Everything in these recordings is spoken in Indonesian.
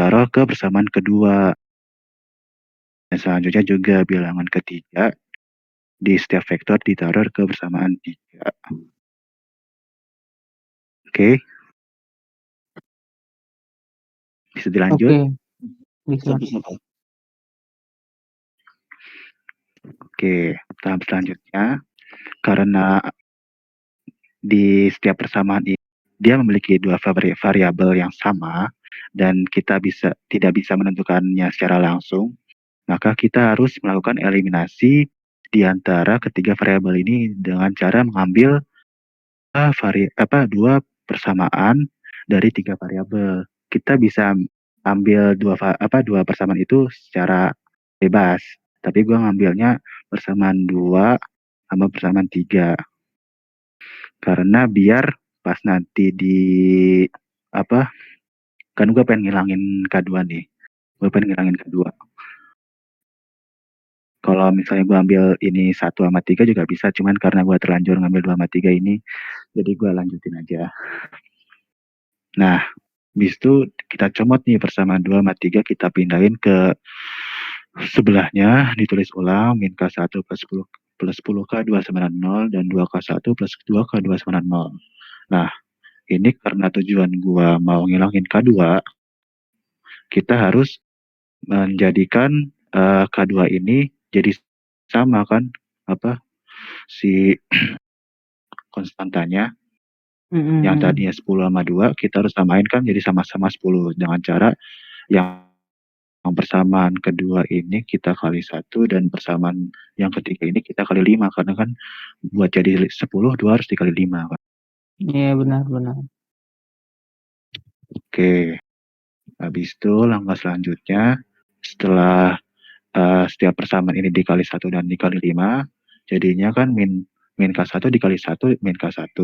ditaruh ke persamaan kedua. Dan selanjutnya juga bilangan ketiga di setiap vektor ditaruh ke persamaan 3. Oke. Bisa dilanjut? Bisa. Oke, tahap selanjutnya, karena di setiap persamaan ini dia memiliki dua variabel yang sama dan kita tidak bisa menentukannya secara langsung, maka kita harus melakukan eliminasi di antara ketiga variabel ini dengan cara mengambil dua persamaan dari tiga variabel. Kita bisa ambil dua persamaan itu secara bebas, tapi gue ngambilnya persamaan 2 sama persamaan 3. Karena biar pas nanti kan gue pengen ngilangin K2 nih. Gue pengen ngilangin K2. Kalau misalnya gue ambil ini 1 sama 3 juga bisa, cuman karena gue terlanjur ngambil 2 sama 3 ini, jadi gue lanjutin aja. Nah, habis itu kita comot nih persamaan 2 sama 3, kita pindahin ke sebelahnya, ditulis ulang, min K1 plus 10 K2 sama 0, dan 2K1 plus 2 K2 sama 0. Nah, ini karena tujuan gua mau ngilangin K2, kita harus menjadikan K2 ini jadi sama kan, si konstantanya. Yang tadinya 10 sama 2, kita harus samain kan jadi sama-sama 10. Dengan cara yang persamaan kedua ini kita kali 1, dan persamaan yang ketiga ini kita kali 5. Karena kan buat jadi 10, 2 harus dikali 5 kan. Iya, benar. Oke. Habis itu langkah selanjutnya, setelah setiap persamaan ini dikali 1 dan dikali 5, jadinya kan min K1 dikali 1, min K1.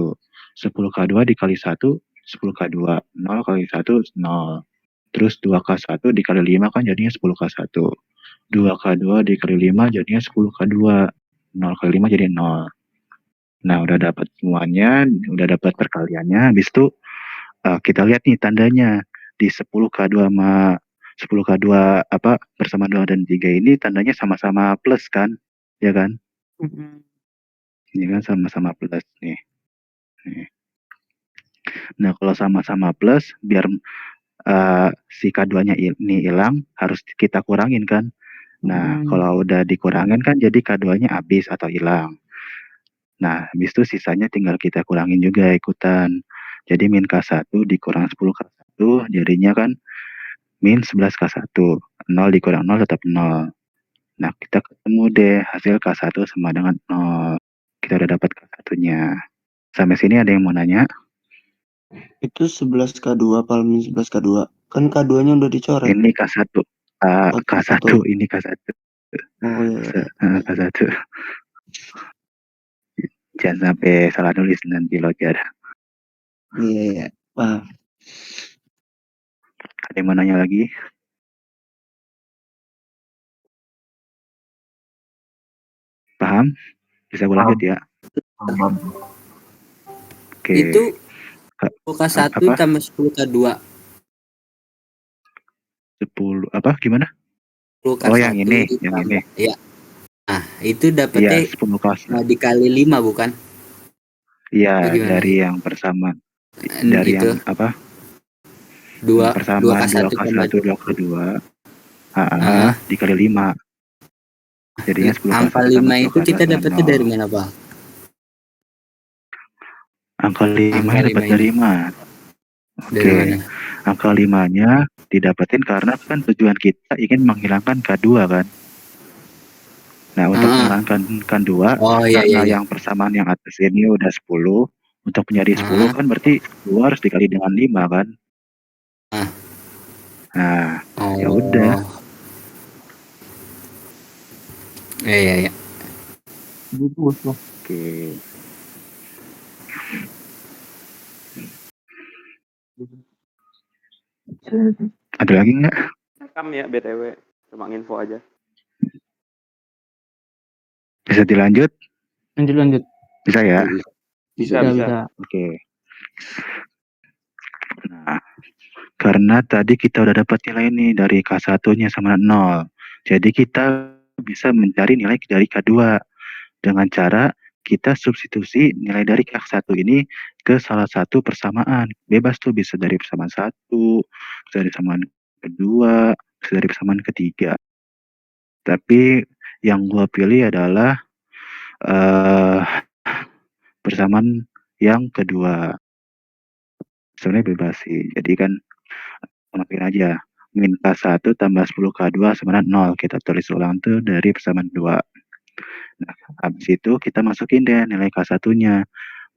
10K2 dikali 1, 10K2. 0 kali 1, 0. Terus 2K1 dikali 5 kan jadinya 10K1. 2K2 dikali 5 jadinya 10K2. 0 kali 5 jadi 0. Nah, udah dapat semuanya, udah dapat perkaliannya. Habis itu kita lihat nih tandanya. Di 10K2 sama 10K2 bersama 2 dan 3 ini tandanya sama-sama plus kan? Ya kan? Ini kan sama-sama plus nih. Nah, kalau sama-sama plus, biar si K2-nya ini hilang, harus kita kurangin kan? Nah, kalau udah dikurangin kan jadi K2-nya habis atau hilang. Nah, habis itu sisanya tinggal kita kurangin juga ikutan. Jadi min K1 dikurang 10K1, jadinya kan min 11K1. 0 dikurang 0 tetap 0. Nah, kita ketemu deh hasil K1 sama dengan 0. Kita udah dapat K1-nya. Sampai sini ada yang mau nanya? Itu 11K2 apa min 11K2? Kan K2-nya udah dicoret. Ini K1. K1, ini K1. Oh iya. K1. Jangan sampai salah nulis nanti lojar. Iya. Paham. Ada yang mau nanya lagi? Paham? Bisa gue lanjut ya? Paham. Oke. Itu 10K1 tambah 10K2. 10 gimana? 10K1 Oh, yang ini. Iya. Nah, itu dapetnya 10K1 dikali 5 bukan? Iya, dari yang persamaan. Dari gitu. yang apa? 2 persamaan 2K1 2K2 dikali 5. Jadinya 10K1 angka 5 itu kita dapatnya dari mana, Pak? Angka 5 dapat dari mana? Oke. Angka 5-nya didapetin karena kan tujuan kita ingin menghilangkan K2 kan. Nah, untuk menghilangkan K2, karena yang persamaan yang atas ini udah 10, untuk menjadi 10 kan berarti 2 harus dikali dengan 5 kan. Nah, ya udah. Iya. Oke. Ada lagi nggak? Rekam ya BTW, cuma info aja. Bisa dilanjut? Lanjut. Bisa ya? Bisa. Oke. Nah, Karena tadi kita udah dapat nilai nih dari K1-nya sama 0. Jadi kita bisa mencari nilai dari K2 dengan cara kita substitusi nilai dari K1 ini ke salah satu persamaan. Bebas tuh, bisa dari persamaan 1, bisa dari persamaan kedua, bisa dari persamaan ketiga. Tapi yang gua pilih adalah persamaan yang kedua. Sebenarnya bebas sih. Jadi kan lakuin aja. Min K1 tambah 10 K2 sama 0. Kita tulis ulang tuh dari persamaan 2. Nah, habis itu kita masukin deh nilai K1-nya.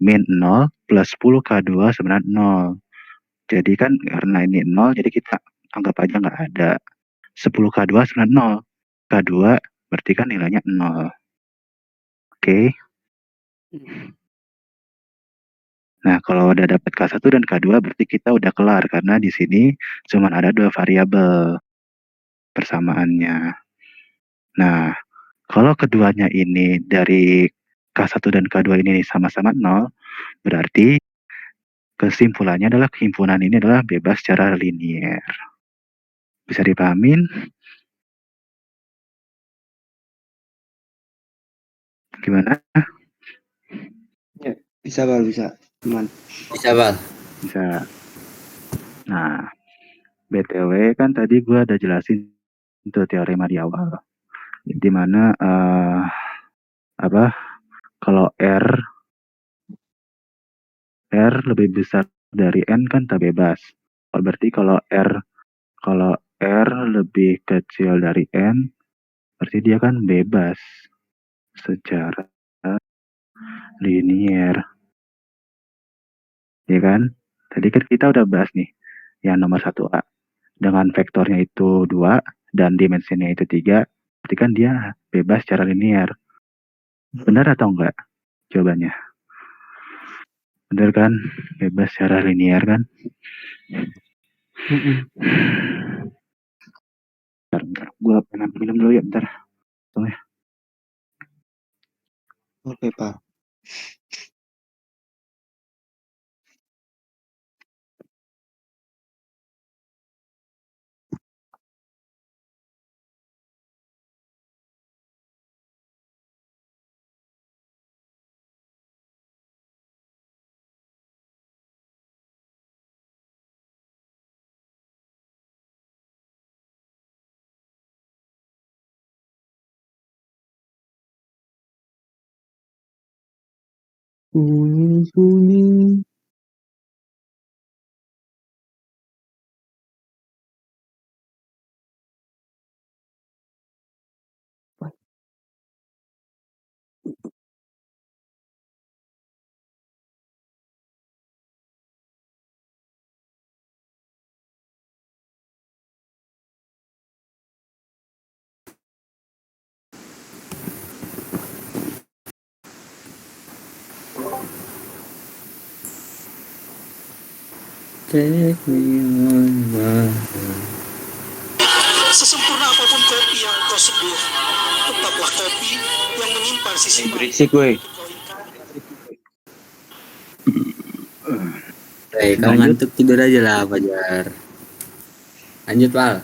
Min 0 plus 10 K2 sama 0. Jadi kan karena ini 0, jadi kita anggap aja nggak ada. 10 K2 sama 0. K2 berarti kan nilainya 0. Oke. Nah, kalau udah dapat K1 dan K2 berarti kita udah kelar karena di sini cuma ada 2 variabel persamaannya. Nah, kalau keduanya ini dari K1 dan K2 ini sama-sama 0, berarti kesimpulannya adalah himpunan ini adalah bebas secara linier. Bisa dipahamin? Gimana? Bisa Bal, bisa. Aman. Bisa, Bal. Bisa. Nah, BTW kan tadi gua ada jelasin itu teorema di awal. Di mana kalau R lebih besar dari N kan tak bebas. Berarti kalau R lebih kecil dari N, berarti dia kan bebas secara linier. Ya kan? Tadi kan kita udah bahas nih yang nomor 1A. Dengan vektornya itu 2 dan dimensinya itu 3, berarti kan dia bebas secara linier. Benar atau enggak jawabannya? Benar kan? Bebas secara linier kan? Bentar. Gue pengen minum dulu ya, bentar. Oke, Pak. Kuning. Take me on my Sesempurna apapun kopi yang kau seduh, tetaplah kopi yang menyimpan sisi Berisik, woi. kau Lanjut. ngantuk tidur aja lah, Fajar. Lanjut, Bal.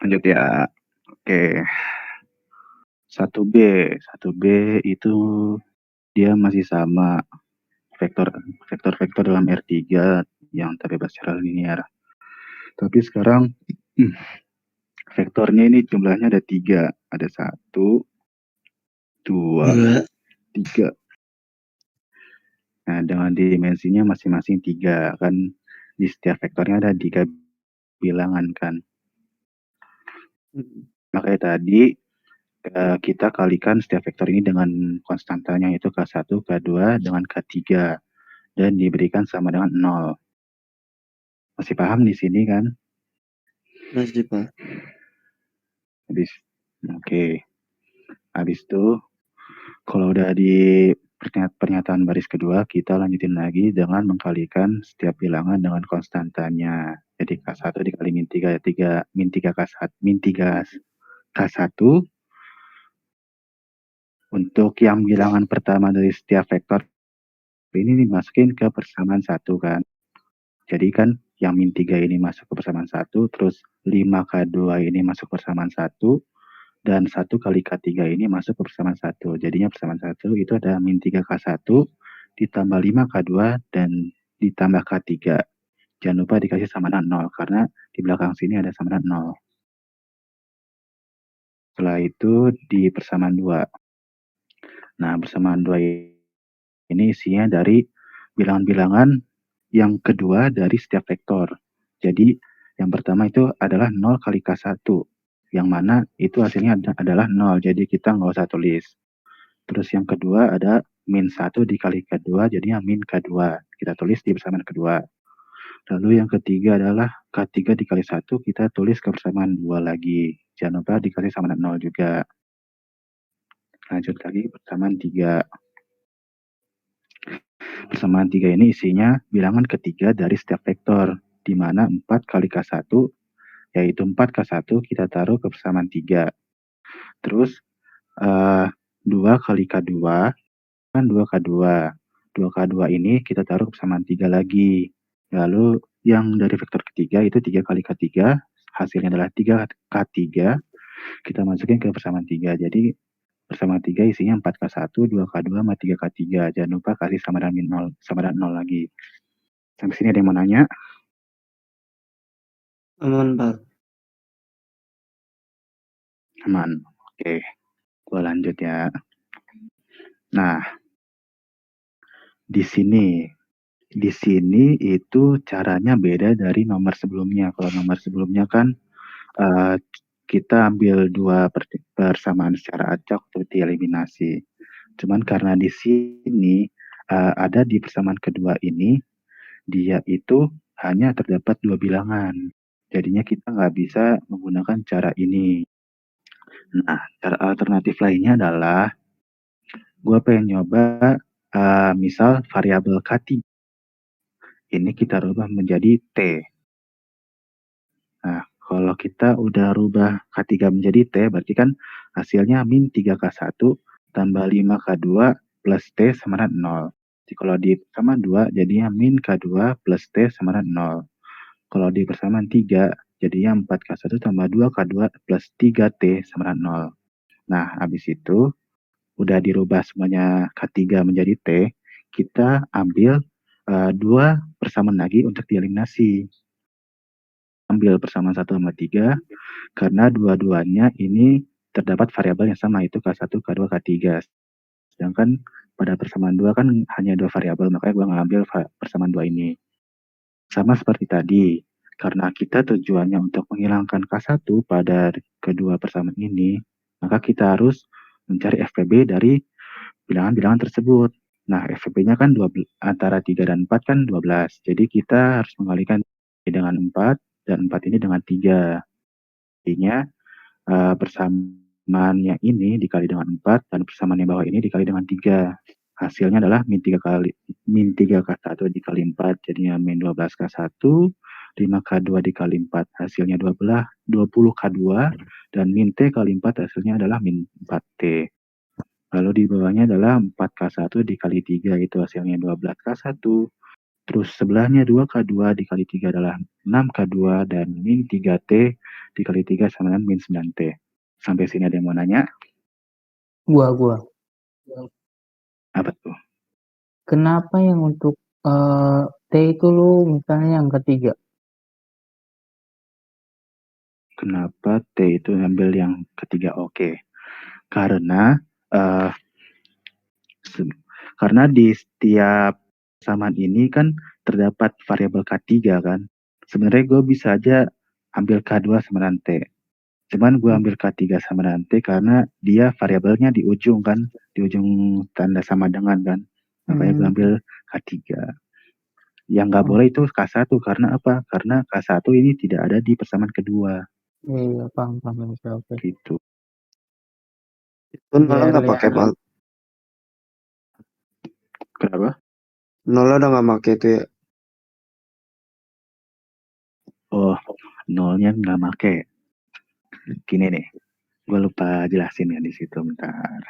Lanjut ya. Oke. 1B. 1B itu dia masih sama vektor-vektor dalam R3 yang terbebas secara linear. Tapi sekarang vektornya ini jumlahnya ada 3. Ada 1, 2, 3. Nah, dengan dimensinya masing-masing 3. Kan di setiap vektornya ada 3 bilangan kan. Makanya tadi kita kalikan setiap vektor ini dengan konstantanya, yaitu K1, K2 dengan K3. Dan diberikan sama dengan 0. Masih paham di sini kan? Masih, Pak. Oke. Habis itu, kalau udah di pernyataan baris kedua, kita lanjutin lagi dengan mengkalikan setiap bilangan dengan konstantanya. Jadi K1 dikali min 3, min 3 K1. Untuk yang bilangan pertama dari setiap vektor, ini dimasukin ke persamaan 1 kan. Jadi kan yang min 3 ini masuk ke persamaan 1, terus 5K2 ini masuk ke persamaan 1, dan 1 kali K3 ini masuk ke persamaan 1. Jadinya persamaan 1 itu ada min 3K1 ditambah 5K2 dan ditambah K3. Jangan lupa dikasih samaran 0, karena di belakang sini ada samaran 0. Setelah itu di persamaan 2. Nah, persamaan 2 ini isinya dari bilangan-bilangan yang kedua dari setiap vektor. Jadi, yang pertama itu adalah 0 kali K1, yang mana itu hasilnya adalah 0, jadi kita nggak usah tulis. Terus yang kedua ada min 1 dikali K2, jadinya min K2. Kita tulis di persamaan kedua. Lalu yang ketiga adalah K3 dikali 1, kita tulis ke persamaan 2 lagi. Jangan lupa dikasih samaran 0 juga. Lanjut lagi persamaan 3. Persamaan 3 ini isinya bilangan ketiga dari setiap vektor, di mana 4 kali K1, yaitu 4K1 kita taruh ke persamaan 3. Terus 2 kali K2, kan 2K2. 2K2 ini kita taruh ke persamaan 3 lagi. Lalu yang dari vektor ketiga itu 3 kali K3, hasilnya adalah 3K3, kita masukin ke persamaan 3. Jadi persamaan 3 isinya 4K1, 2K2, sama 3K3. Jangan lupa kasih samaran 0 lagi. Sampai sini ada yang mau nanya? Aman, Pak. Aman. Oke, gua lanjut ya. Nah, di sini itu caranya beda dari nomor sebelumnya. Kalau nomor sebelumnya kan kita ambil 2 persamaan secara acak untuk dieliminasi. Cuman karena di sini ada di persamaan kedua ini, dia itu hanya terdapat 2 bilangan. Jadinya kita nggak bisa menggunakan cara ini. Nah, cara alternatif lainnya adalah gue pengen nyoba misal variabel K3. Ini kita rubah menjadi T. Nah, kalau kita udah rubah K3 menjadi T, berarti kan hasilnya min 3K1 tambah 5K2 plus T sama 0. Jadi kalau di persamaan 2, jadinya min K2 plus T sama 0. Kalau di persamaan 3, jadinya 4K1 tambah 2K2 plus 3T sama 0. Nah, habis itu udah dirubah semuanya K3 menjadi T, kita ambil 2 persamaan lagi untuk dieliminasi. Ambil persamaan 1 sama 3, karena dua-duanya ini terdapat variabel yang sama, yaitu K1, K2, K3. Sedangkan pada persamaan 2 kan hanya 2 variabel, makanya gue ngambil persamaan 2 ini. Sama seperti tadi, karena kita tujuannya untuk menghilangkan K1 pada kedua persamaan ini, maka kita harus mencari FPB dari bilangan-bilangan tersebut. Nah, FPB-nya kan antara 3 dan 4 kan 12. Jadi kita harus mengalihkan dengan 4 dan 4 ini dengan 3. Artinya persamaannya ini dikali dengan 4 dan persamaan yang bawah ini dikali dengan 3. Hasilnya adalah min 3K1 dikali 4, jadinya min 12K1, 5K2 dikali 4, hasilnya 20K2, dan min T kali 4 hasilnya adalah min 4T. Lalu di bawahnya adalah 4K1 dikali 3, itu hasilnya 12K1. Terus sebelahnya 2K2 dikali 3 adalah 6K2, dan min 3T dikali 3 sama dengan min 9T. Sampai sini ada yang mau nanya? Gua. Apa tuh? Kenapa yang untuk T itu lu misalnya yang ketiga? Kenapa T itu ngambil yang ketiga? Oke. Karena karena di setiap persamaan ini kan terdapat variabel K3 kan. Sebenarnya gue bisa aja ambil K2 sama dengan T. Cuman gue ambil K3 sama dengan T karena dia variabelnya di ujung kan. Di ujung tanda sama dengan kan. Makanya gue ambil K3. Yang nggak boleh itu K1. Karena apa? Karena K1 ini tidak ada di persamaan kedua. Iya, paham. Oke. Gitu. Itu Nola nggak pakai Pak. Kenapa? Nola udah nggak pakai itu ya. Oh, nolnya nggak make. Gini nih, gue lupa jelasin ya di situ, bentar.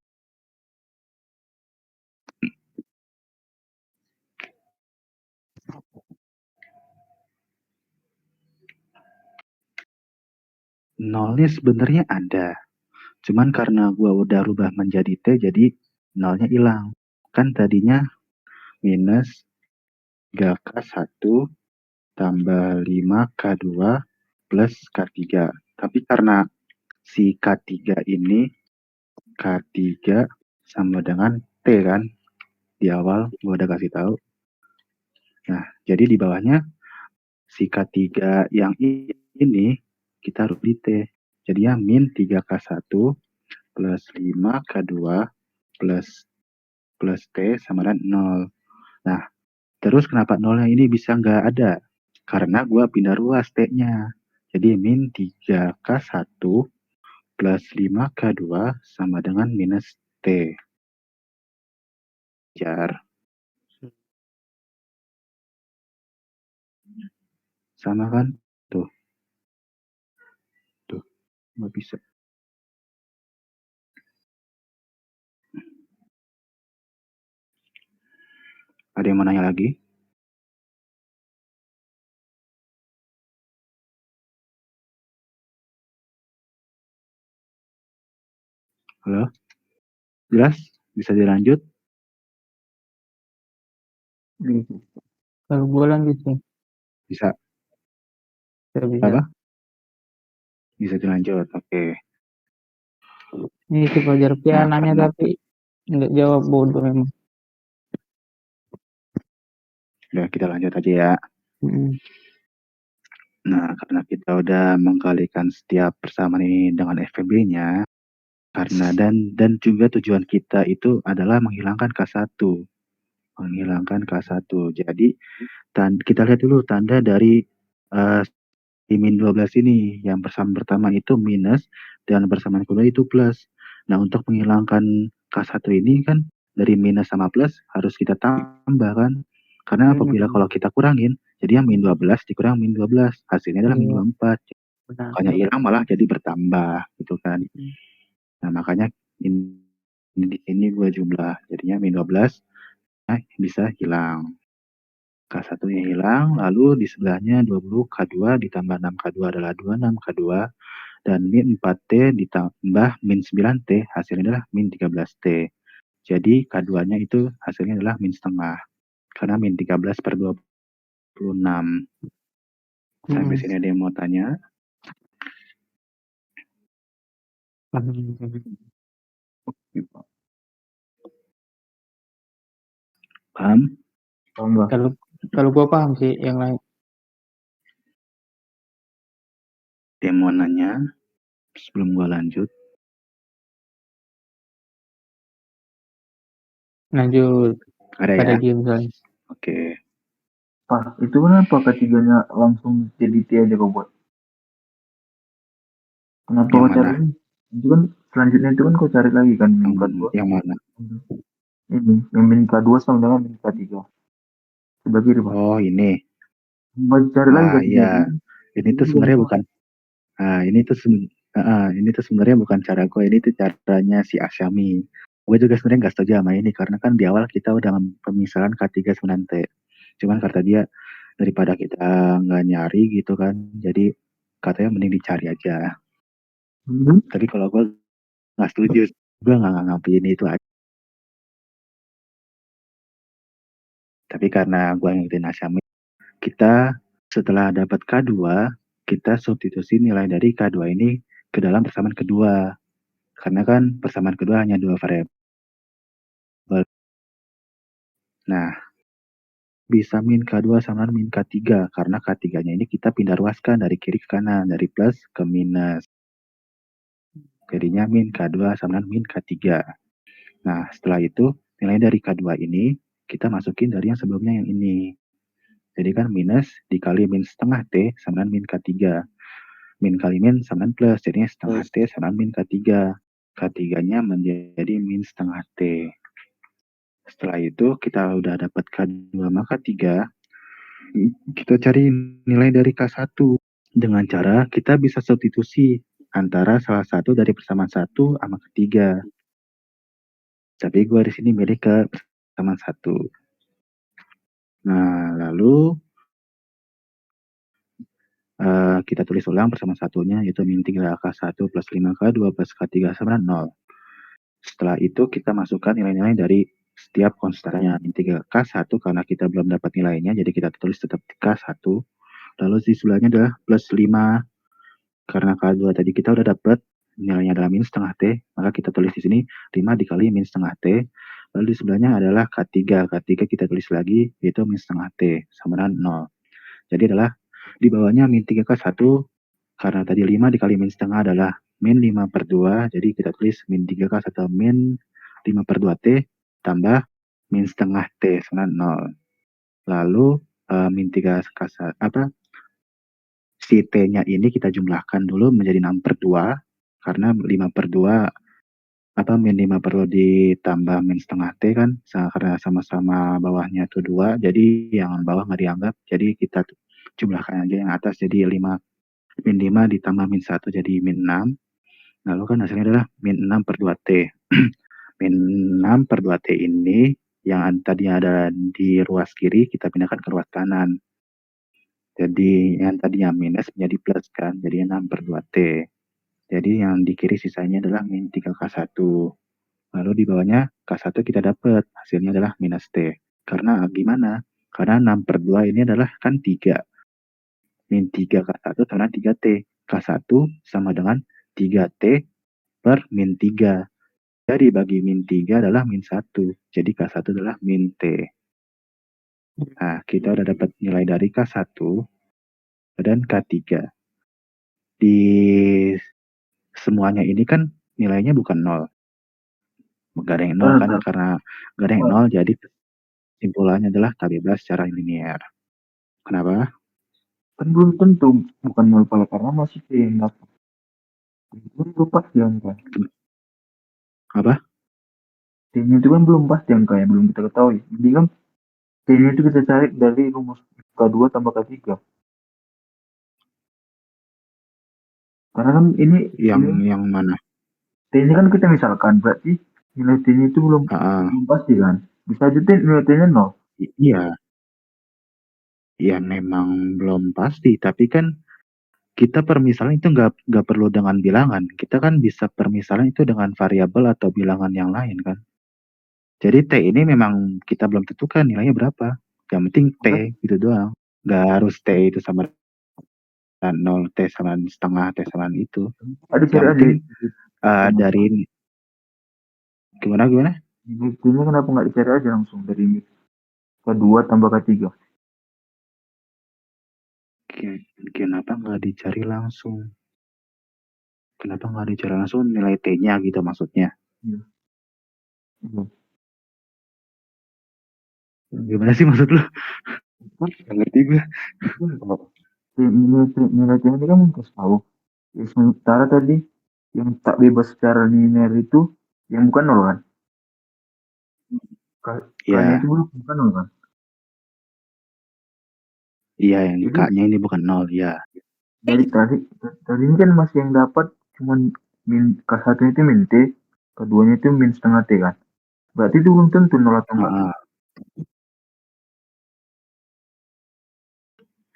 Nolnya sebenarnya ada. Cuman karena gua udah rubah menjadi T, jadi nolnya hilang. Kan tadinya minus 3K1 tambah 5K2 plus K3. Tapi karena si K3 ini, K3 sama dengan T kan, di awal gua udah kasih tahu. Nah, jadi di bawahnya si K3 yang ini kita harus di T. Jadinya min 3K1 plus 5K2 plus T sama dengan 0. Nah, terus kenapa nolnya ini bisa nggak ada? Karena gua pindah ruas T-nya. Jadi min 3K1 plus 5K2 sama dengan minus T. Jar. Sama kan? Tuh. Tuh. Nggak bisa. Ada yang mau nanya lagi? Halo? Jelas? Bisa dilanjut? Kalau gue lanjut sih, Bisa. bisa. Apa? Bisa dilanjut. Oke. Ini si pelajar Nah, nanya karena tapi nggak jawab, bodoh memang. udah kita lanjut aja ya. Nah, karena kita udah mengkalikan setiap persamaan ini dengan FVB-nya, karena dan juga tujuan kita itu adalah menghilangkan K1. Menghilangkan K1. Jadi kita lihat dulu tanda dari di min 12 ini. Yang persamaan pertama itu minus dan persamaan kedua itu plus. Nah, untuk menghilangkan K1 ini kan dari minus sama plus harus kita tambah kan. Karena apabila kalau kita kurangin, jadi yang min 12 dikurang min 12. Hasilnya adalah min 24. Benar. Makanya hilang malah jadi bertambah gitu kan. Nah, makanya ini di sini gue jumlah. Jadinya min 12 bisa hilang. K1-nya hilang, lalu di sebelahnya 20 K2 ditambah 6 K2 adalah 26 K2 dan min 4T ditambah min 9T hasilnya adalah min 13T. Jadi K2-nya itu hasilnya adalah min setengah. Karena min 13 per 26. Sampai sini ada yang mau tanya? Paham? Kalau gue paham sih, yang lain. Yang mau nanya sebelum gue lanjut? Lanjut. Ada Pada ya? diem soalnya. Oke. Pak, itu kenapa ketiganya langsung jadi T aja kau buat? Kenapa Yang kau cari mana? lagi? Itu kan selanjutnya itu kan kau cari lagi kan min K2. Yang mana? Ini, yang min K2 sama dengan min K3. Sebelah kiri, Pak. Oh, ini. Cari lagi K3. Iya. Ini tuh sebenarnya bukan. Ini tuh sebenarnya bukan cara gue. Ini tuh caranya si Asyami. Gue juga sebenarnya nggak setuju sama ini karena kan di awal kita udah pemisahan K3 9T. Cuman kata dia daripada kita nggak nyari gitu kan, jadi katanya mending dicari aja. Tapi kalau gue nggak setuju, gue nggak ngapain itu aja. Tapi karena gue ngikutin Asyami, kita setelah dapat K2, kita substitusi nilai dari K2 ini ke dalam persamaan kedua. Karena kan persamaan kedua hanya 2 variabel. Nah, bisa min K2 sama min K3 karena K3-nya ini kita pindah ruaskan dari kiri ke kanan, dari plus ke minus. Jadinya min K2 sama min K3. Nah, setelah itu nilai dari K2 ini kita masukin dari yang sebelumnya yang ini. Jadi kan minus dikali min setengah T sama min K3. Min kali min sama plus, jadinya setengah T sama min K3. K3-nya menjadi min setengah T. Setelah itu kita udah dapat K2 maka 3. Kita cari nilai dari K1 dengan cara kita bisa substitusi antara salah satu dari persamaan 1 sama ketiga. Tapi gue di sini milih ke persamaan 1. Nah, lalu kita tulis ulang bersama satunya, yaitu min 3K1 plus 5K2 plus K3 sama dengan 0. Setelah itu kita masukkan nilai-nilai dari setiap konstannya. Min 3K1 karena kita belum dapat nilainya, jadi kita tulis tetap K1. Lalu di sebelahnya adalah plus 5. Karena K2 tadi kita udah dapat nilainya adalah min setengah T, maka kita tulis di sini 5 dikali min setengah T. Lalu di sebelahnya adalah K3. K3 kita tulis lagi, yaitu min setengah T sama dengan 0. Jadi adalah di bawahnya min 3K1, karena tadi 5 dikali min setengah adalah min 5/2, jadi kita tulis min 3K atau min 5/2T tambah min setengah T sama 0. Lalu min 3K si T-nya ini kita jumlahkan dulu menjadi 6/2, karena 5/2 min 5/2 ditambah min setengah T kan, karena sama-sama bawahnya itu 2, jadi yang bawah nggak dianggap, jadi kita jumlahkan aja yang atas, jadi min 5 ditambah min 1 jadi min 6. Lalu kan hasilnya adalah min 6/2T. Min 6/2T ini yang tadinya ada di ruas kiri kita pindahkan ke ruas kanan. Jadi yang tadinya minus menjadi plus kan, jadi 6/2T. Jadi yang di kiri sisanya adalah min 3K1. Lalu di bawahnya K1 kita dapat, hasilnya adalah minus T. Karena gimana? Karena 6/2 ini adalah kan 3. Min 3K1 sama 3T. K1 sama dengan 3T per min 3. Jadi bagi min 3 adalah min 1. Jadi K1 adalah min T. Nah, kita udah dapat nilai dari K1 dan K3. Di semuanya ini kan nilainya bukan 0. Gak ada yang 0 kan, karena gak ada yang 0, jadi kesimpulannya adalah tak bebas secara linear. Kenapa? Kan belum tentu bukan 0 pala karena masih T yang dapat. Itu belum pasti angka. Apa? T-nya itu kan belum pasti angka yang belum kita ketahui. Jadi kan T-nya itu kita cari dari rumus K2 tambah K3. Karena kan ini Yang mana? T-nya kan kita misalkan, berarti nilai T-nya itu belum pasti kan. Bisa aja nilai T-nya 0. Iya. Ya memang belum pasti, tapi kan kita permisalan itu nggak perlu dengan bilangan. Kita kan bisa permisalan itu dengan variabel atau bilangan yang lain kan. Jadi T ini memang kita belum tentukan nilainya berapa. Yang penting T gitu doang. Nggak harus T itu sama 0, T sama setengah, T sama itu. Ada Yang penting dari ini. Gimana? T-nya kenapa nggak dicari aja langsung dari K2 tambah K3? Kenapa nggak dicari langsung? Kenapa nggak dicari langsung nilai T-nya gitu maksudnya? Iya. Gimana sih maksud lu? Nggak ngerti gue. Nilai T ini kan kita tahu. Sementara tadi yang tak bebas secara linear itu yang bukan 0 kan? K-nya itu bukan 0 kan? Iya, yang K-nya ini bukan 0, ya. Dari tadi ini kan masih yang dapat cuman min K1 itu min T, keduanya itu min setengah T kan? Berarti itu belum tentu 0 atau enggak.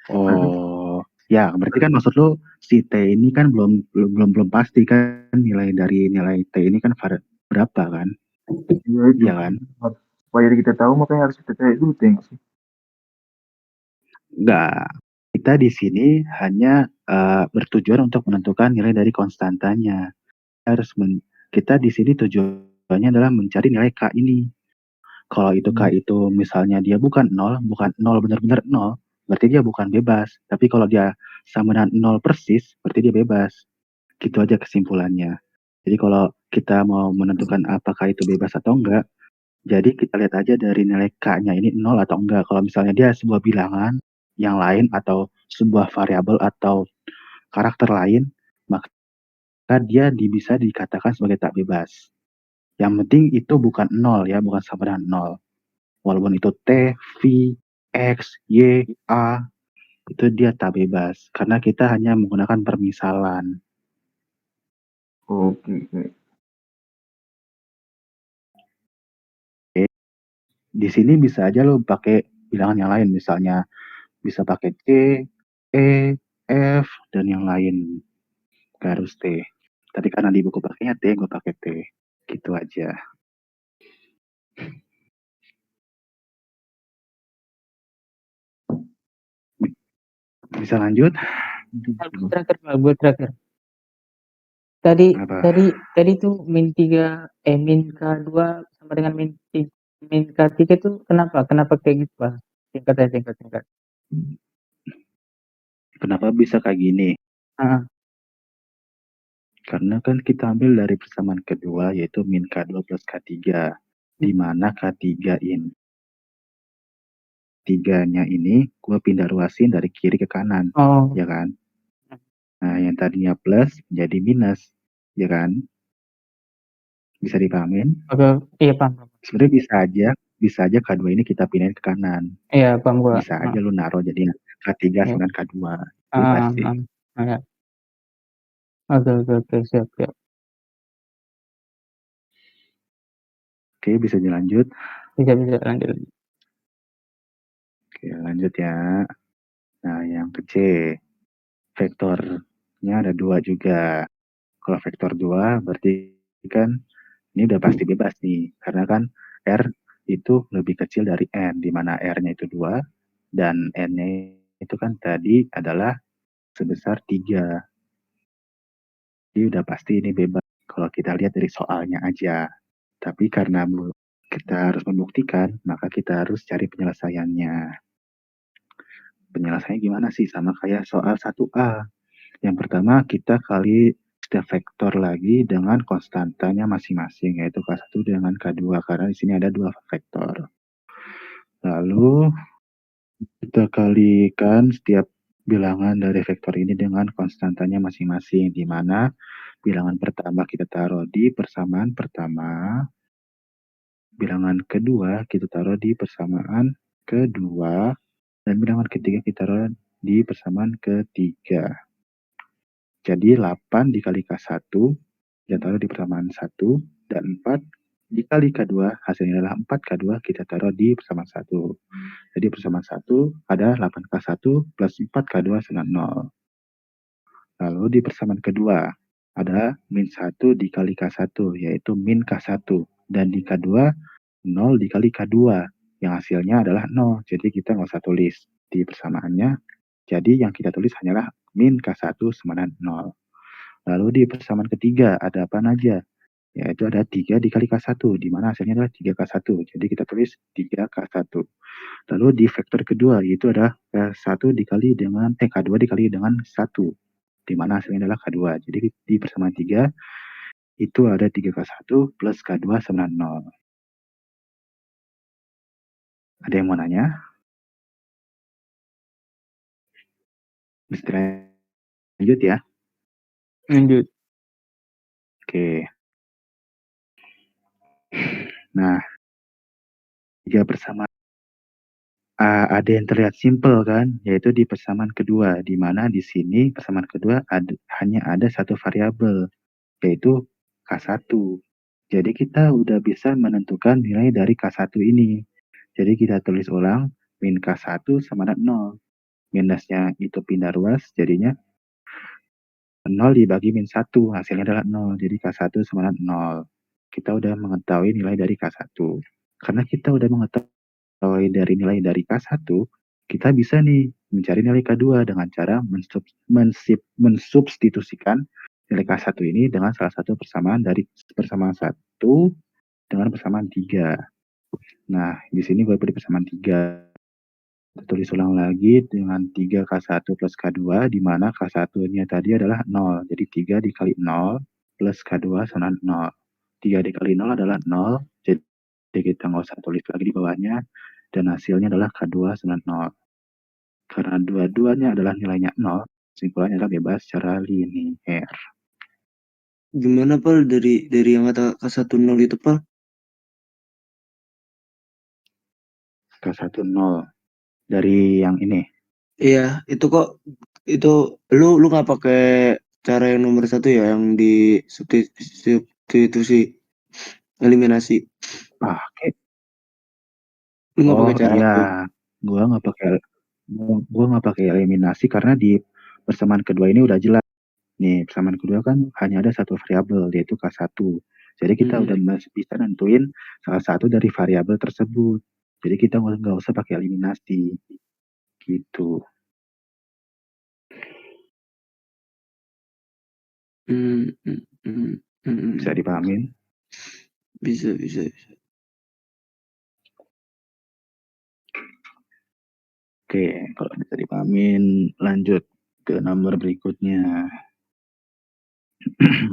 Oh, ya berarti kan maksud lu si T ini kan belum pasti kan nilai dari nilai T ini kan berapa kan? Iya kan? Supaya kita tahu makanya harus kita cari dulu T sih. Enggak. Kita di sini hanya bertujuan untuk menentukan nilai dari konstantanya. Kita di sini tujuannya adalah mencari nilai K ini. Kalau itu K itu misalnya dia bukan 0 benar-benar 0, berarti dia bukan bebas. Tapi kalau dia sama dengan 0 persis, berarti dia bebas. Gitu aja kesimpulannya. Jadi kalau kita mau menentukan apakah itu bebas atau enggak, jadi kita lihat aja dari nilai K-nya ini 0 atau enggak. Kalau misalnya dia sebuah bilangan yang lain atau sebuah variabel atau karakter lain, maka dia bisa dikatakan sebagai tak bebas. Yang penting itu bukan 0 ya, bukan sama dengan 0. Walaupun itu T, V, X, Y, A, itu dia tak bebas. Karena kita hanya menggunakan permisalan. Oke. Di sini bisa aja lo pakai bilangan yang lain. Misalnya bisa pakai C, E, F, dan yang lain gak harus T. Tapi karena di buku pakainya T, gue pakai T. Gitu aja. Bisa lanjut? Terakhir, Pak, buat terakhir. Tadi Apa? tadi tuh min K2 sama dengan min K3 itu kenapa kayak gitu, Pak? Singkat. Kenapa bisa kayak gini? Heeh. Karena kan kita ambil dari persamaan kedua, yaitu min K2 plus K3. Di mana K3 ini, tiganya ini gue pindah ruasin dari kiri ke kanan, Oh, ya kan? Nah, yang tadinya plus jadi minus, ya kan? Bisa dipahamin? oke. Iya, paham. Sebenarnya bisa aja K2 ini kita pindahin ke kanan. Iya, paham gua. Bisa aja lu naruh jadi K3 Iya. sama K2. Bebas sih. Iya. Oke, siap. Oke, bisa dilanjut. Bisa lanjut. Oke, lanjut ya. Nah, yang ke C. Vektornya ada 2 juga. Kalau vektor 2 berarti kan ini udah pasti bebas nih. Karena kan R itu lebih kecil dari N, di mana R-nya itu 2 dan N-nya itu kan tadi adalah sebesar 3. Jadi udah pasti ini bebas kalau kita lihat dari soalnya aja. Tapi karena kita harus membuktikan, maka kita harus cari penyelesaiannya. Penyelesaiannya gimana sih? Sama kayak soal 1A. Yang pertama kita kali setiap vektor lagi dengan konstantanya masing-masing, yaitu K1 dengan K2, karena di sini ada 2 vektor. Lalu kita kalikan setiap bilangan dari vektor ini dengan konstantanya masing-masing, di mana bilangan pertama kita taruh di persamaan pertama, bilangan kedua kita taruh di persamaan kedua, dan bilangan ketiga kita taruh di persamaan ketiga. Jadi 8 dikali K1 kita taruh di persamaan 1, dan 4 dikali K2 hasilnya adalah 4K2 kita taruh di persamaan 1. Jadi persamaan 1 ada 8K1 plus 4K2 sama 0. Lalu di persamaan kedua ada min 1 dikali K1 yaitu min K1, dan di K2 0 dikali K2 yang hasilnya adalah 0. Jadi kita nggak usah tulis di persamaannya. Jadi yang kita tulis hanyalah min K1 sama 0. Lalu di persamaan ketiga ada apa aja? Yaitu ada 3 dikali K1, di mana hasilnya adalah 3K1. Jadi kita tulis 3K1. Lalu di vektor kedua, yaitu ada K2 dikali dengan 1, di mana hasilnya adalah K2. Jadi di persamaan 3, itu ada 3K1 plus K2 sama 0. Ada yang mau nanya? Bisa lanjut ya? Lanjut. Oke. Nah, 3 persamaan ada yang terlihat simpel kan, yaitu di persamaan kedua, di mana di sini persamaan kedua hanya ada satu variabel, yaitu K1. Jadi kita udah bisa menentukan nilai dari K1 ini. Jadi kita tulis ulang, min K1 sama dengan 0. Minusnya itu pindah ruas, jadinya 0 dibagi min 1, hasilnya adalah 0. Jadi K1 sama dengan 0. Kita udah mengetahui nilai dari K1. Karena kita udah mengetahui dari nilai dari K1, kita bisa nih mencari nilai K2 dengan cara mensubstitusikan nilai K1 ini dengan salah satu persamaan dari persamaan 1 dengan persamaan 3. Nah, di sini gue beri persamaan 3. Kita tulis ulang lagi dengan 3K1 plus K2, di mana K1-nya tadi adalah 0. Jadi 3 dikali 0 plus K2 sama 0. 3 dikali 0 adalah 0, jadi kita nggak usah tulis lagi di bawahnya, dan hasilnya adalah K2 sama 0. Karena dua-duanya adalah nilainya 0, kesimpulannya adalah bebas secara linier. Gimana Pal dari yang kata K1 0 itu Pal? K1 0 dari yang ini. Iya, itu kok itu lu nggak pakai cara yang nomor 1 ya, yang di substitusi eliminasi. Pakai. Lu nggak Oh pakai cara iya, itu. gua nggak pakai eliminasi karena di persamaan kedua ini udah jelas. Nih, persamaan kedua kan hanya ada satu variabel, yaitu K1. Jadi kita udah bisa nentuin salah satu dari variabel tersebut. Jadi kita nggak usah pakai eliminasi. Gitu. Bisa dipahamin? Bisa. Oke, kalau bisa dipahamin, lanjut ke nomor berikutnya.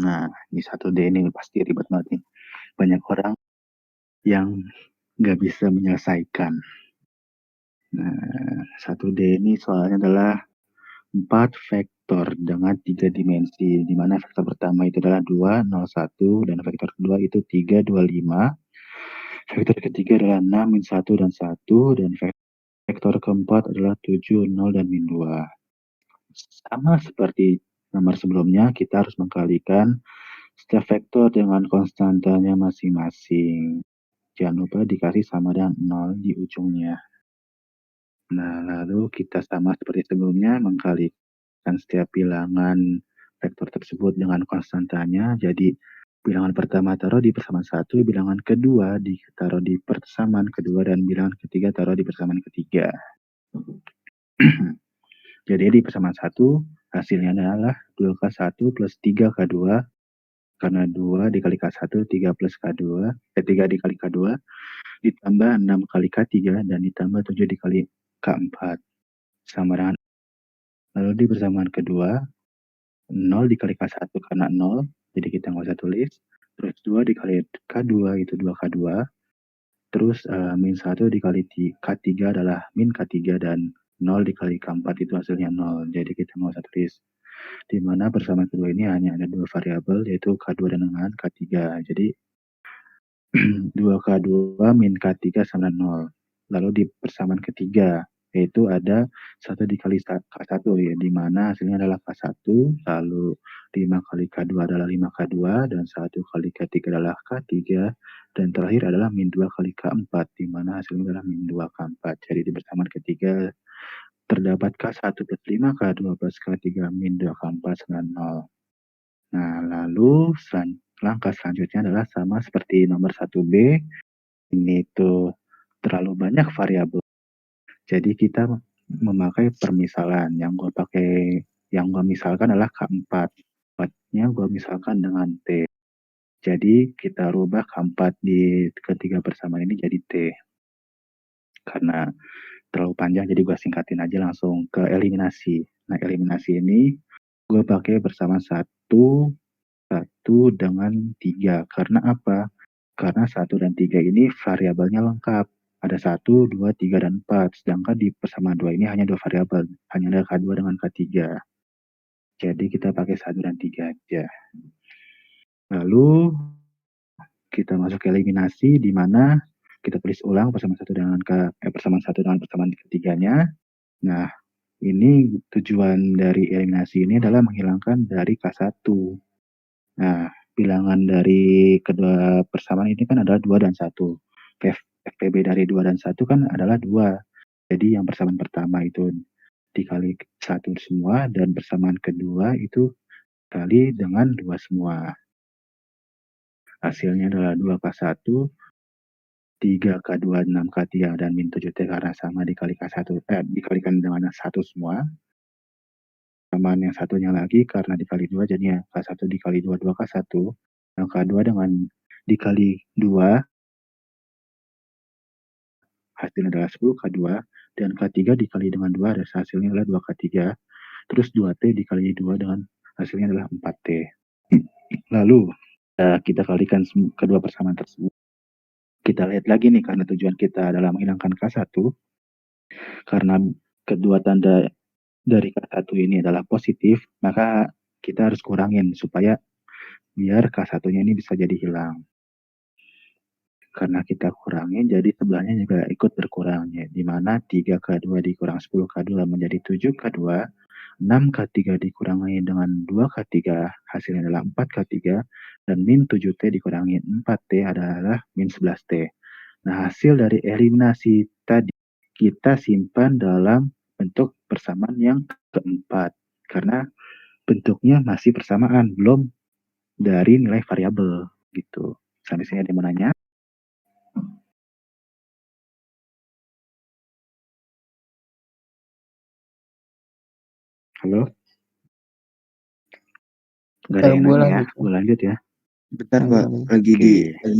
Nah, ini 1D ini pasti ribet banget nih. Banyak orang yang nggak bisa menyelesaikan. Nah, 1D ini soalnya adalah 4 vektor dengan 3 dimensi, di mana vektor pertama itu adalah 2, 0, 1, dan vektor kedua itu 3, 2, 5. Vektor ketiga adalah 6, min 1, dan 1, dan vektor keempat adalah 7, 0, dan min 2. Sama seperti nomor sebelumnya, kita harus mengkalikan setiap vektor dengan konstantanya masing-masing. Jangan lupa dikasih sama dengan 0 di ujungnya. Nah, lalu kita sama seperti sebelumnya mengkalikan setiap bilangan vektor tersebut dengan konstantanya. Jadi, bilangan pertama taruh di persamaan 1, bilangan kedua ditaruh di persamaan kedua, dan bilangan ketiga taruh di persamaan ketiga. Jadi di persamaan 1, hasilnya adalah 2K1 plus 3K2, karena 2 dikali K1, 3 plus K2, 3 dikali K2, ditambah 6 kali K3, dan ditambah 7 dikali K4. Sama dengan, lalu di persamaan kedua, 0 dikali K1 karena 0, jadi kita nggak usah tulis. Terus 2 dikali K2 itu 2K2. Terus min 1 dikali K3 adalah min K3, dan 0 dikali K4 itu hasilnya 0. Jadi kita nggak usah tulis. Di mana persamaan kedua ini hanya ada 2 variabel, yaitu K2 dan dengan K3. Jadi 2K2 min K3 sama 0. Lalu di persamaan ketiga, yaitu ada 1 dikali K1, ya, di mana hasilnya adalah K1, lalu 5 kali K2 adalah 5K2, dan 1 kali K3 adalah K3, dan terakhir adalah min 2 kali K4, di mana hasilnya adalah min 2 K4. Jadi di persamaan ketiga, terdapat K1 plus 5, K2 plus K3, min 2 K4 sama 0. Nah, lalu langkah selanjutnya adalah sama seperti nomor 1B, ini tuh terlalu banyak variabel. Jadi kita memakai permisalan. Yang gue misalkan adalah K4. K4-nya gue misalkan dengan T. Jadi kita rubah K4 di ketiga persamaan ini jadi T. Karena terlalu panjang, jadi gue singkatin aja langsung ke eliminasi. Nah, eliminasi ini gue pakai persamaan 1 dengan 3. Karena apa? Karena 1 dan 3 ini variabelnya lengkap. Ada 1, 2, 3, dan 4. Sedangkan di persamaan 2 ini hanya 2 variabel. Hanya ada K2 dengan K3. Jadi kita pakai 1 dan 3 aja. Lalu kita masuk ke eliminasi, di mana kita tulis ulang persamaan 1 dengan persamaan ketiganya. Nah, ini tujuan dari eliminasi ini adalah menghilangkan dari K1. Nah, bilangan dari kedua persamaan ini kan adalah 2 dan 1. FPB dari 2 dan 1 kan adalah 2. Jadi yang persamaan pertama itu dikali 1 semua, dan persamaan kedua itu kali dengan 2 semua. Hasilnya adalah 2K1, 3K2, 6K3, dan min 7T karena sama dikali K1, dikalikan dengan 1 semua. Persamaan yang satunya lagi karena dikali 2, jadinya K1 dikali 2, 2K1. Yang K2 dengan dikali 2, hasilnya adalah 10K2, dan K3 dikali dengan 2, hasilnya adalah 2K3. Terus 2T dikali 2 dengan hasilnya adalah 4T. Lalu kita kalikan kedua persamaan tersebut. Kita lihat lagi nih, karena tujuan kita adalah menghilangkan K1, karena kedua tanda dari K1 ini adalah positif, maka kita harus kurangin supaya biar K1-nya ini bisa jadi hilang. Karena kita kurangin, jadi sebelahnya juga ikut berkurang, ya, di mana 3K2 dikurang 10K2 menjadi 7K2, 6K3 dikurangi dengan 2K3, hasilnya adalah 4K3, dan min 7T dikurangi 4T adalah min 11T. Nah, hasil dari eliminasi tadi kita simpan dalam bentuk persamaan yang keempat. karena bentuknya masih persamaan, belum dari nilai variabel gitu. Sampai sini ada yang mau nanya? Halo? Gak ada yang Gue nanya ya? lanjut. Gue lanjut ya. Bentar Pak, lagi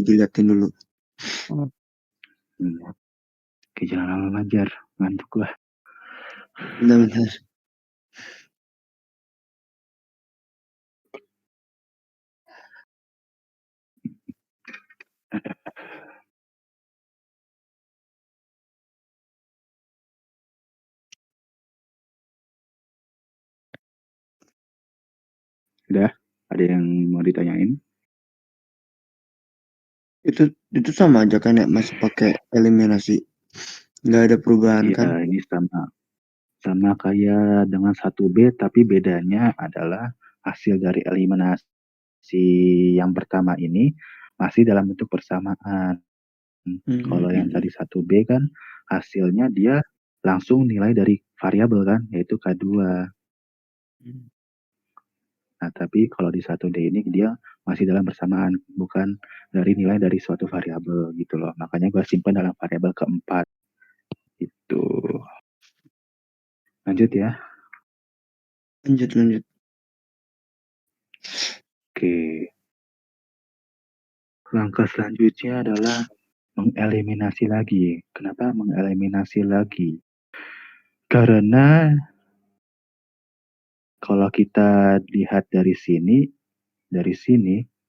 diliatin dulu. Oke, jangan lama ngajar, ngantuk lah. Bentar. Udah? Ada yang mau ditanyain? Itu sama aja kan ya, masih pakai eliminasi. Nggak ada perubahan Iya, kan? ini sama kayak dengan 1B, tapi bedanya adalah hasil dari eliminasi yang pertama ini masih dalam bentuk persamaan. Kalau yang tadi 1B kan hasilnya dia langsung nilai dari variabel kan, yaitu K2. Nah, tapi kalau di 1D ini dia masih dalam persamaan, bukan dari nilai dari suatu variabel gitu loh. Makanya gue simpan dalam variabel keempat. Itu. Lanjut ya. Lanjut. Oke. Langkah selanjutnya adalah mengeliminasi lagi. Kenapa mengeliminasi lagi? Karena kalau kita lihat dari sini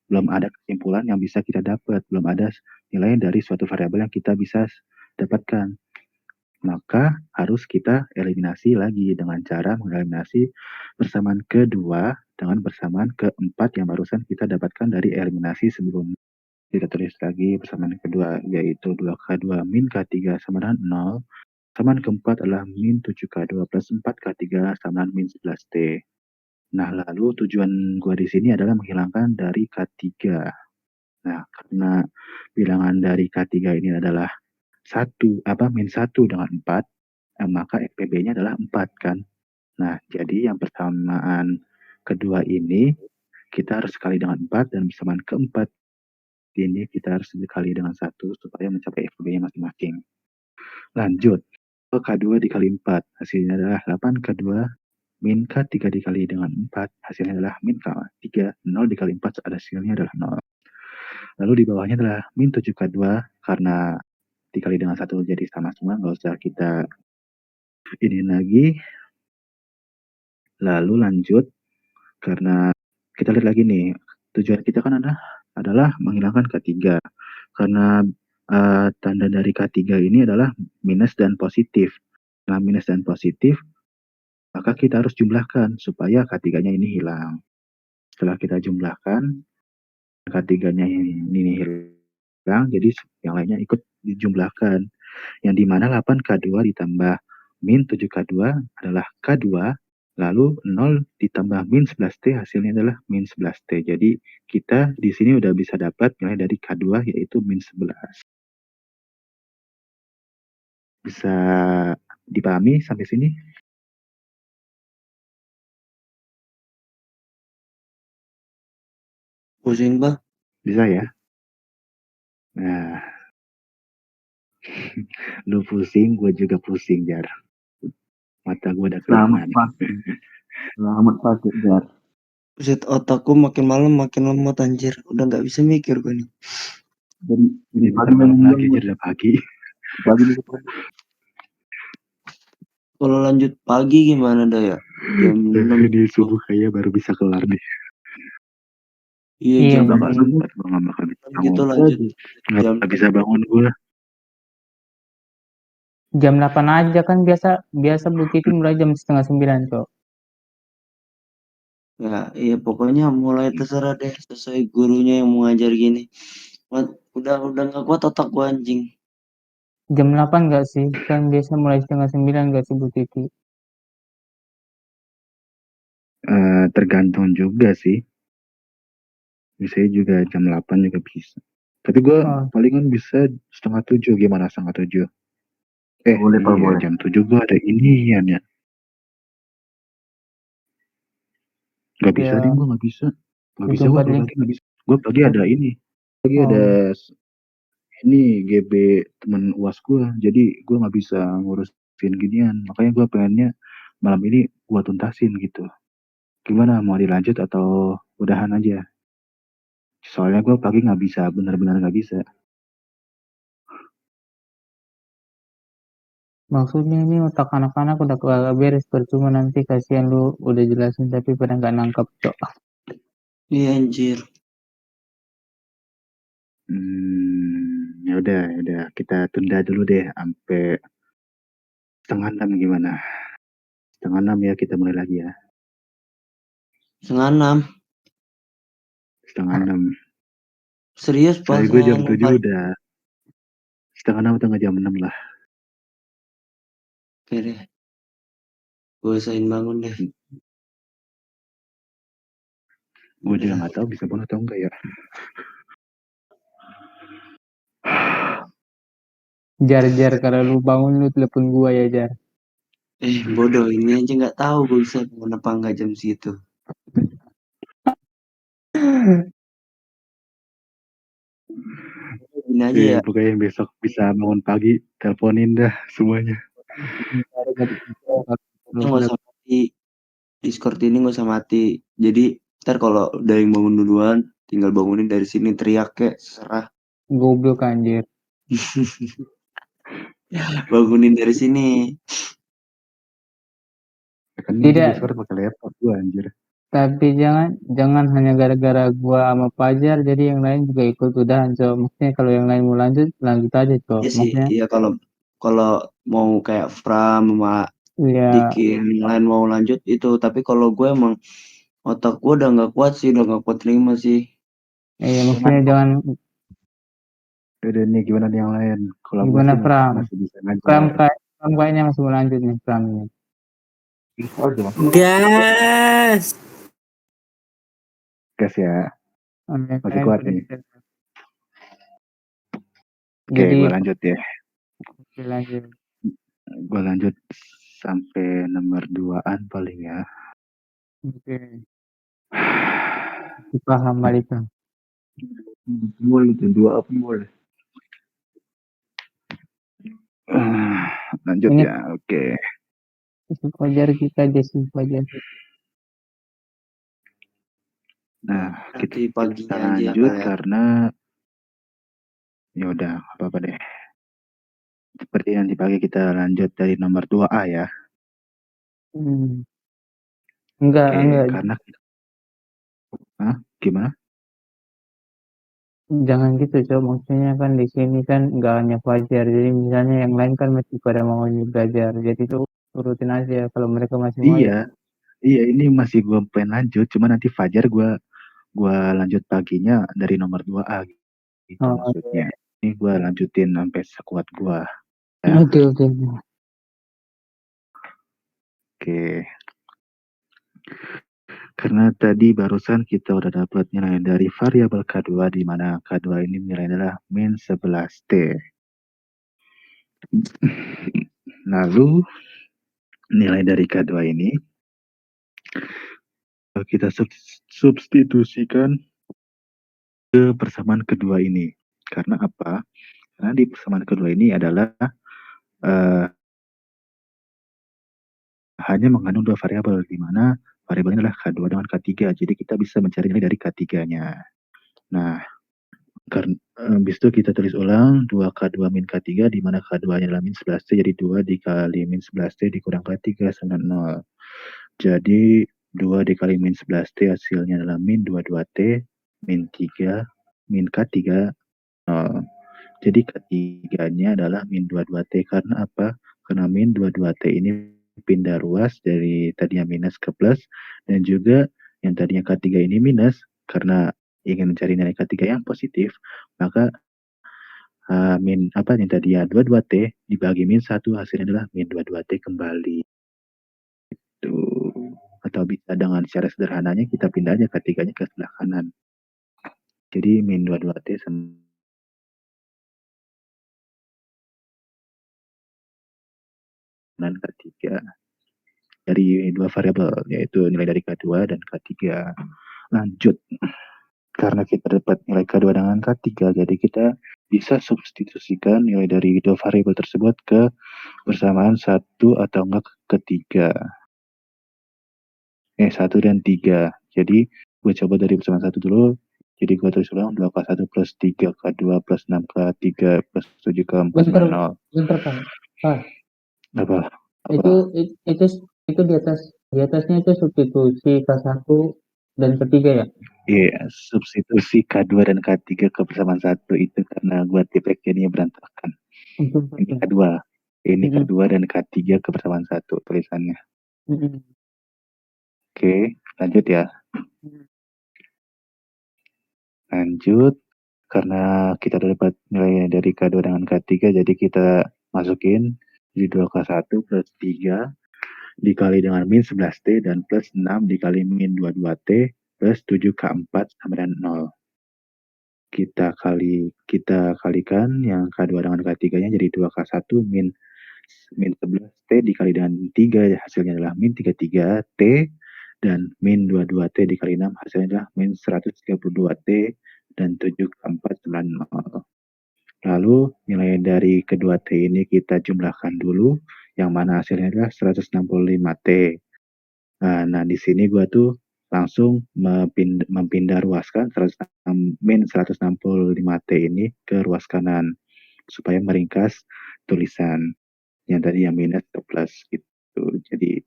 belum ada kesimpulan yang bisa kita dapat, belum ada nilai dari suatu variabel yang kita bisa dapatkan. Maka harus kita eliminasi lagi dengan cara mengeliminasi persamaan kedua dengan persamaan keempat yang barusan kita dapatkan dari eliminasi sebelumnya. Kita tulis lagi persamaan kedua, yaitu 2K2 min K3 sama dengan 0. Persamaan keempat adalah min 7K2 plus 4K3 sama dengan min 11T. Nah, lalu tujuan gua di sini adalah menghilangkan dari K3. Nah, karena bilangan dari K3 ini adalah min 1 dengan 4, maka FPB-nya adalah 4 kan. Nah, jadi yang persamaan kedua ini kita harus kali dengan 4 dan persamaan keempat ini kita harus dikali dengan 1 supaya mencapai FPB-nya masing-masing. Lanjut. K2 dikali 4, hasilnya adalah 8K2 min K3 dikali dengan 4, hasilnya adalah min K3. 0 dikali 4, hasilnya adalah 0. Lalu di bawahnya adalah min 7K2, karena dikali dengan 1 jadi sama semua, nggak usah kita ini lagi. Lalu lanjut, karena kita lihat lagi nih, tujuan kita kan adalah menghilangkan K3. Karena tanda dari K3 ini adalah minus dan positif. Nah, minus dan positif, maka kita harus jumlahkan supaya K3-nya ini hilang. Setelah kita jumlahkan, K3-nya ini hilang, jadi yang lainnya ikut dijumlahkan. Yang dimana 8K2 ditambah min 7K2 adalah K2, lalu 0 ditambah min 11T hasilnya adalah min 11T. Jadi kita di sini udah bisa dapat nilai dari K2 yaitu min 11. Bisa dipahami sampai sini? Pusing Pak. Bisa ya? Nah, lu pusing, gue juga pusing, Jar. Mata gue udah Selamat keliling. pakai Jar. Buset, otakku makin malam makin lemot anjir. Udah nggak bisa mikir gue nih. Jadi Bentar malam lagi, Jar, udah pagi. pagi nih. Kalau lanjut pagi gimana dah ya? Jam 6 Di subuh kayaknya baru bisa kelar nih. Iya, Iya, jam Gak bakal iya. sempet, gue gak bakal bisa gitu bangun. lanjut. Jam Gak bisa bangun gue. Jam 8 aja kan biasa Bu Titi mulai jam 8:30, Cok. ya, iya pokoknya mulai terserah deh sesuai gurunya yang mau ngajar gini. Udah nggak kuat otak gua anjing. Jam 8 nggak sih? Kan biasa mulai 8:30 nggak sih Bu Titi? Tergantung juga sih. Bisa juga jam 8 juga bisa. Tapi gue Oh, palingan bisa 6:30. Gimana 6:30? Boleh, Pak, Iya, boleh. jam 7 gue ada inian ya. Nggak bisa Ya, deh, gue nggak bisa. Nggak bisa, gue 74 kalau link. pagi nggak bisa. Gue pagi ada ini. Pagi ada Oh, ini GB temen UAS gue. Jadi gue nggak bisa ngurusin ginian. Makanya gue pengennya malam ini gue tuntasin gitu. Gimana, mau dilanjut atau udahan aja? Soalnya gue pagi nggak bisa, benar-benar nggak bisa. maksudnya ini otak anak-anak udah kagak beres, percuma nanti kasihan lu udah jelasin tapi pada nggak nangkap, Cok. Iya anjir. Ya udah, kita tunda dulu deh sampai 5:30 gimana? 5:30 ya kita mulai lagi ya. 5:30. 5:30. Serius pas Soalnya gue jam 7 udah 5:30 atau jam 6 lah. Oke deh. Gue usahain bangun deh. Gue juga nggak tahu bisa bangun atau enggak ya. Jar, kalau lu bangun lu telepon gua ya, Jar. Bodoh, ini aja nggak tahu gue bisa bangun apa nggak jam situ. Gini aja ya. Pokoknya yang besok bisa bangun pagi, teleponin dah semuanya. Nggak usah mati. Discord ini nggak usah mati. Jadi ntar kalau udah yang bangun duluan, tinggal bangunin dari sini, teriak kek, serah. Goblok anjir. Bangunin dari sini. Kan ini Tidak, Discord pakai laptop gue anjir. tapi jangan hanya gara-gara gua sama Fajar jadi yang lain juga ikut udahan, Cok. Maksudnya kalau yang lain mau lanjut aja, Cok. Iya sih, Maksudnya iya kalau mau kayak Fram sama ya Diki yang lain mau lanjut itu, tapi kalau gue emang otak gue udah nggak kuat sih, udah nggak kuat terima sih. maksudnya jangan. Udah nih gimana nih yang lain? Kalau gue Gimana sih Pram? masih bisa Pram, ngajar. Pram kayaknya masih mau lanjut nih Pram ini. Gas. Gas ya. Masih kuat nih. Oke, Jadi gue lanjut ya. lanjut. Gue lanjut sampai nomor 2-an paling ya. Oke. Paham Malika. Boleh tuh 2 apa boleh. Lanjut Ingat. ya, oke. Fajar kita Jesse Fajar. Nah, Nanti kita paginya aja lanjut kali ya. karena ya udah apa-apa deh. Seperti nanti pagi kita lanjut dari nomor 2A ya. Enggak, Oke, karena gimana? jangan gitu, Cok. Maksudnya kan di sini kan enggak hanya Fajar. Jadi misalnya yang lain kan masih pada mau belajar. Jadi tuh turutin aja kalau mereka masih mau ya. Iya, ini masih gue pengen lanjut, cuma nanti Fajar gue lanjut paginya dari nomor 2A gitu Oh, maksudnya. Ini gue lanjutin sampai sekuat gue. Ya. Oke. Oke. Karena tadi barusan kita udah dapat nilai dari variabel K2 di mana K2 ini nilainya adalah min 11T. Lalu nilai dari K2 ini kita substitusikan ke persamaan kedua ini. Karena apa? Karena di persamaan kedua ini adalah hanya mengandung 2 variabel, di mana variabelnya adalah K2 dengan K3. Jadi kita bisa mencari nilai dari K3-nya. Nah, karena habis itu kita tulis ulang 2K2 min K3, di mana K2-nya adalah min 11T, jadi 2 dikali min 11T dikurang K3 sama 0. Jadi 2 dikali min 11T hasilnya adalah min 22T, min 3, min K3, 0. Jadi K3-nya adalah min 22T. Karena apa? Karena min 22T ini pindah ruas dari tadinya minus ke plus, dan juga yang tadinya K3 ini minus, karena ingin mencari nilai K3 yang positif, maka min apa yang tadinya 22T dibagi min 1 hasilnya adalah min 22T kembali. Itu. Atau bisa dengan secara sederhananya kita pindah aja K3-nya ke sebelah kanan. Jadi min 22T sama K3. dari dua variabel, yaitu nilai dari K2 dan K3. Lanjut, karena kita dapat nilai K2 dengan K3, jadi kita bisa substitusikan nilai dari dua variabel tersebut ke persamaan 1 atau enggak ketiga. 1 dan 3. Jadi gue coba dari persamaan 1 dulu. Jadi gue tulis ulang 2K1 plus 3K2 plus 6K3 plus 7K4 Bentar, sama 0. bentar Pak. Pak, Apa? itu di atasnya itu substitusi K1 dan ketiga ya? Iya, substitusi K2 dan K3 ke persamaan 1 itu karena gue tipek jadinya berantakan. Ini K2. Ini Mm-mm. K2 dan K3 ke persamaan 1 tulisannya. Mm-mm. Oke, lanjut ya. Mm. Lanjut. Karena kita udah dapat nilai dari K2 dengan K3, jadi kita masukin di 2K1 plus 3 dikali dengan min 11T dan plus 6 dikali min 22T plus 7K4 sama dengan 0. Kita kalikan yang K2 dengan K3-nya jadi 2K1 min 11T dikali dengan 3, hasilnya adalah min 33T, dan min 22T dikali 6 hasilnya adalah min 132T dan 7K4 sama 0. Lalu nilai dari kedua T ini kita jumlahkan dulu, yang mana hasilnya adalah 165T. Nah, di sini gua tuh langsung mempindah ruaskan min 165T ini ke ruas kanan, supaya meringkas tulisan yang tadi yang minus ke plus gitu. Jadi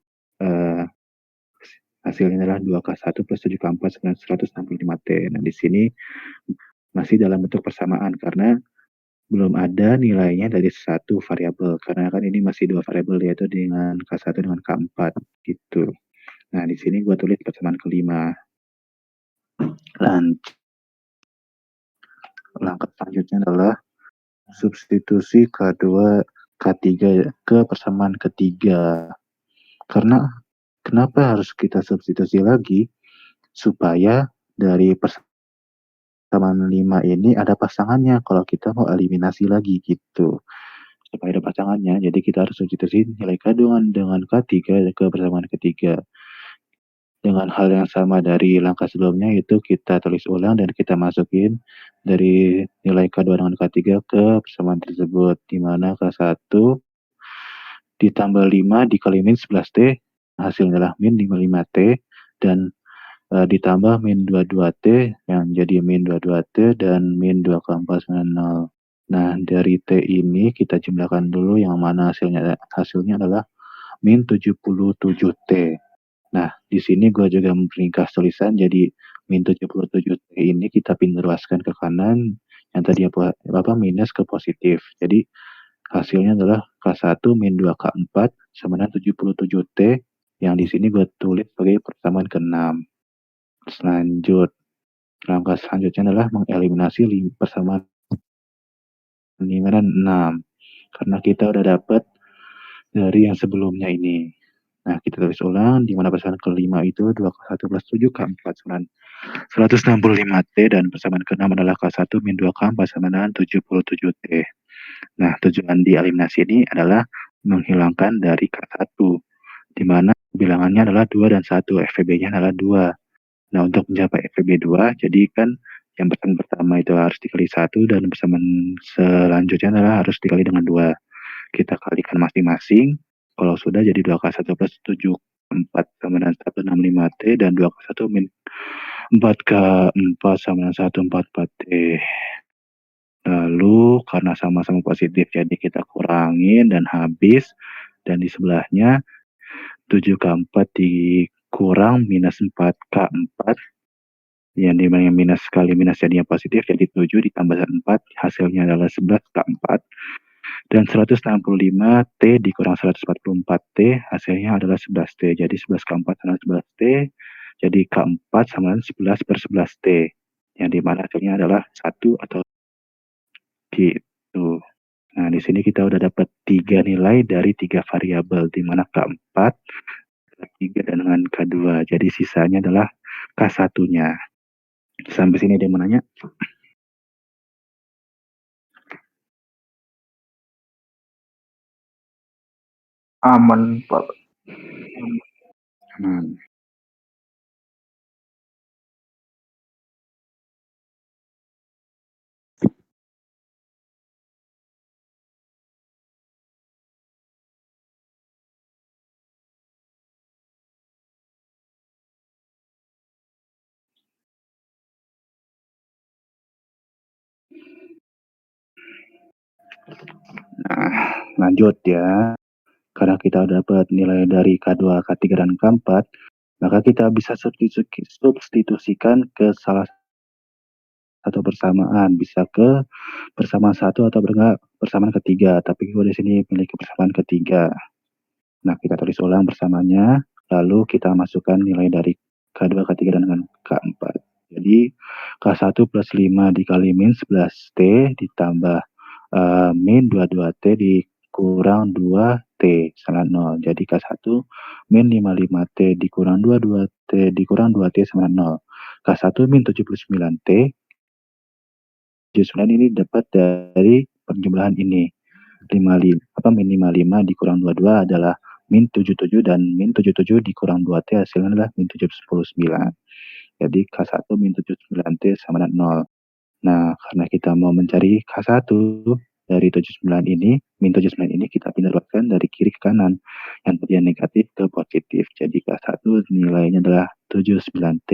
hasilnya adalah 2K1 plus 7K4 dengan 165T. Nah, di sini masih dalam bentuk persamaan karena belum ada nilainya dari satu variabel, karena kan ini masih dua variabel, yaitu dengan K1 dengan K4 gitu. Nah, di sini gue tulis persamaan kelima. Langkah selanjutnya adalah substitusi K2 K3 ke persamaan ketiga. Karena kenapa harus kita substitusi lagi? Supaya dari persamaan 5 ini ada pasangannya kalau kita mau eliminasi lagi gitu. Supaya ada pasangannya, jadi kita harus substitusi nilai K dengan K3 ke persamaan ketiga. Dengan hal yang sama dari langkah sebelumnya, itu kita tulis ulang dan kita masukin dari nilai K2 dengan K3 ke persamaan tersebut, di mana K1 ditambah 5 dikali min 11T, hasilnya adalah min 55T, dan ditambah min 22T, yang jadi min 22T, dan min 2K490. Nah, dari T ini kita jumlahkan dulu, yang mana hasilnya adalah min 77T. Nah, di sini gue juga meringkas tulisan, jadi min 77T ini kita pindah ruaskan ke kanan, yang tadi minus ke positif. Jadi hasilnya adalah K1 min 2K4 sama dengan 77T, yang di sini gue tulis sebagai persamaan ke-6. Langkah selanjutnya adalah mengeliminasi persamaan 5 dan 6. Karena kita udah dapat dari yang sebelumnya ini. Nah, kita tulis ulang, di mana persamaan kelima itu 2K1 plus 7K4 sama 165T, dan persamaan ke-6 adalah K1 min 2K4 sama dengan 77T. Nah, tujuan di eliminasi ini adalah menghilangkan dari K1, di mana bilangannya adalah 2 dan 1, FVB-nya adalah 2. Nah, untuk mencapai FVB 2, jadi kan yang persamaan pertama itu harus dikali 1, dan persamaan selanjutnya adalah harus dikali dengan 2. Kita kalikan masing-masing. Kalau sudah jadi 2K1 plus 7K4 sama dengan 165T, dan 2K1 min 4K4 sama dengan 144T. Lalu karena sama-sama positif, jadi kita kurangin dan habis. Dan di sebelahnya 7K4 dikurang minus 4K4, yang dimana minus kali minus jadinya positif, jadi 7 ditambah 4, hasilnya adalah 11K4. Dan 165T dikurang 144T, hasilnya adalah 11T. Jadi 11K4 sama 11T, jadi K4 sama 11 per 11T. Yang dimana hasilnya adalah 1 atau gitu. Nah, di sini kita udah dapat 3 nilai dari 3 variabel, di mana K4, K3, dan dengan K2. Jadi sisanya adalah K1-nya. Sampai sini ada yang mau nanya? Aman, Pak. persamaan. Nah, lanjut ya. Karena kita udah dapat nilai dari K2, K3, dan K4, maka kita bisa substitusikan ke salah satu persamaan. Bisa ke persamaan satu atau enggak persamaan ketiga. Tapi gue di sini memiliki persamaan ketiga. Nah, kita tulis ulang persamaannya, lalu kita masukkan nilai dari K2, K3, dan K4. Jadi, K1 plus 5 dikali min 11T ditambah min 22T dikurang 2T sama 0. Jadi, K1 min 55T dikurang 22T dikurang 2T sama 0. K1 min 79T. 79 ini dapat dari penjumlahan ini. Min 55 dikurang 22 adalah min 77 dan min 77 dikurang 2T hasilnya adalah min 79. Jadi K1 min 79T sama dengan 0. Nah, karena kita mau mencari K1 dari 79 ini, min 79 ini kita pindahkan dari kiri ke kanan. Yang tadinya negatif ke positif. Jadi K1 nilainya adalah 79T.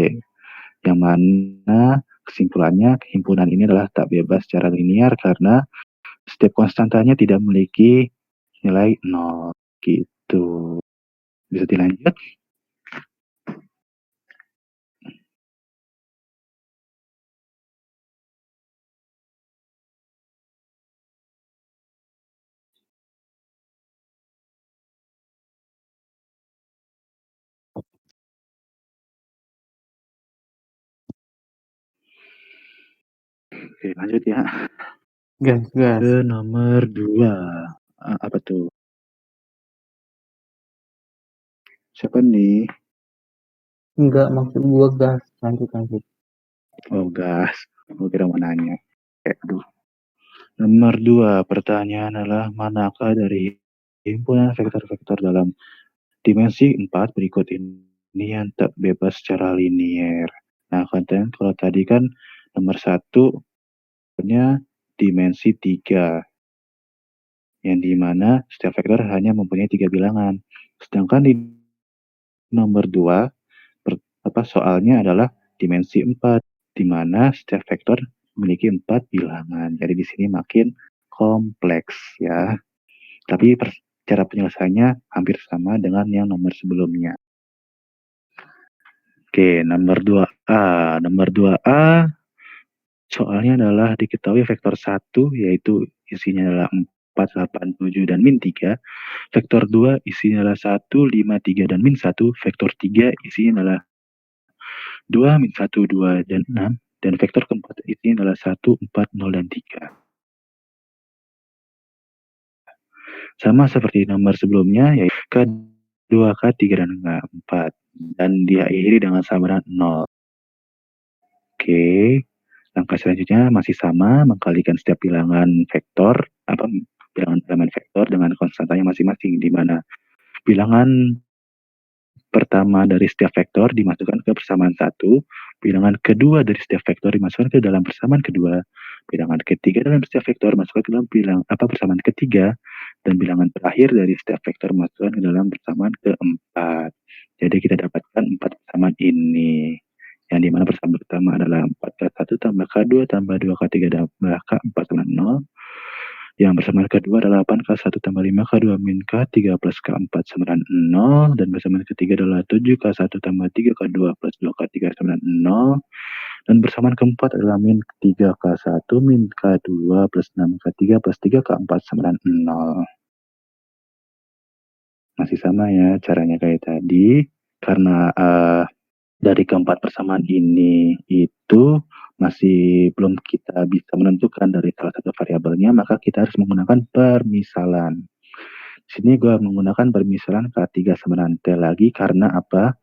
Yang mana kesimpulannya, himpunan ini adalah tak bebas secara linear karena setiap konstantanya tidak memiliki nilai 0 gitu. Bisa dilanjut? Oke, lanjut ya. Gas. Ke nomor 2. Apa tuh? Siapa nih? Enggak, maksud gua gas. Lanjut. Oh, gas. Gue kira mau nanya. Aduh. Nomor 2, pertanyaan adalah manakah dari himpunan vektor-vektor dalam dimensi 4 berikut ini yang tak bebas secara linier. Nah, konten kalau tadi kan nomor 1 punya dimensi 3. Yang dimana setiap vektor hanya mempunyai 3 bilangan. Sedangkan di nomor 2, soalnya adalah dimensi 4, di mana setiap vektor memiliki 4 bilangan. Jadi di sini makin kompleks ya. Tapi cara penyelesaiannya hampir sama dengan yang nomor sebelumnya. Oke, nomor 2A. Nomor 2A soalnya adalah diketahui vektor 1 yaitu isinya adalah 4, 8, 7, dan min 3. Vektor 2 isinya adalah 1, 5, 3, dan min 1. Vektor 3 isinya adalah 2, min 1, 2, dan 6. Dan vektor keempat isinya adalah 1, 4, 0, dan 3. Sama seperti nomor sebelumnya, yaitu K2, K3, dan K4. Dan diakhiri dengan samaran 0. Oke, langkah selanjutnya masih sama, mengkalikan setiap bilangan vektor, bilangan elemen vektor dengan konstantanya masing-masing, di mana bilangan pertama dari setiap vektor dimasukkan ke persamaan 1, bilangan kedua dari setiap vektor dimasukkan ke dalam persamaan kedua, bilangan ketiga dalam setiap vektor masukkan ke dalam persamaan ketiga, dan bilangan terakhir dari setiap vektor masukkan ke dalam persamaan keempat. Jadi kita dapatkan 4 persamaan ini. Yang dimana persamaan pertama adalah 4K1 tambah K2 tambah 2K3 tambah K4 sama 0. Yang persamaan kedua adalah 8K1 tambah 5K2 min K3 plus K4 sama dengan 0. Dan persamaan ketiga adalah 7K1 tambah 3K2 plus 2K3 sama dengan 0. Dan persamaan keempat adalah min 3K1 min K2 plus 6K3 plus 3K4 sama dengan 0. Masih sama ya caranya kayak tadi. Karena dari keempat persamaan ini itu masih belum kita bisa menentukan dari salah satu variabelnya, maka kita harus menggunakan permisalan. Di sini gue menggunakan permisalan K3 sama dengan T lagi karena apa?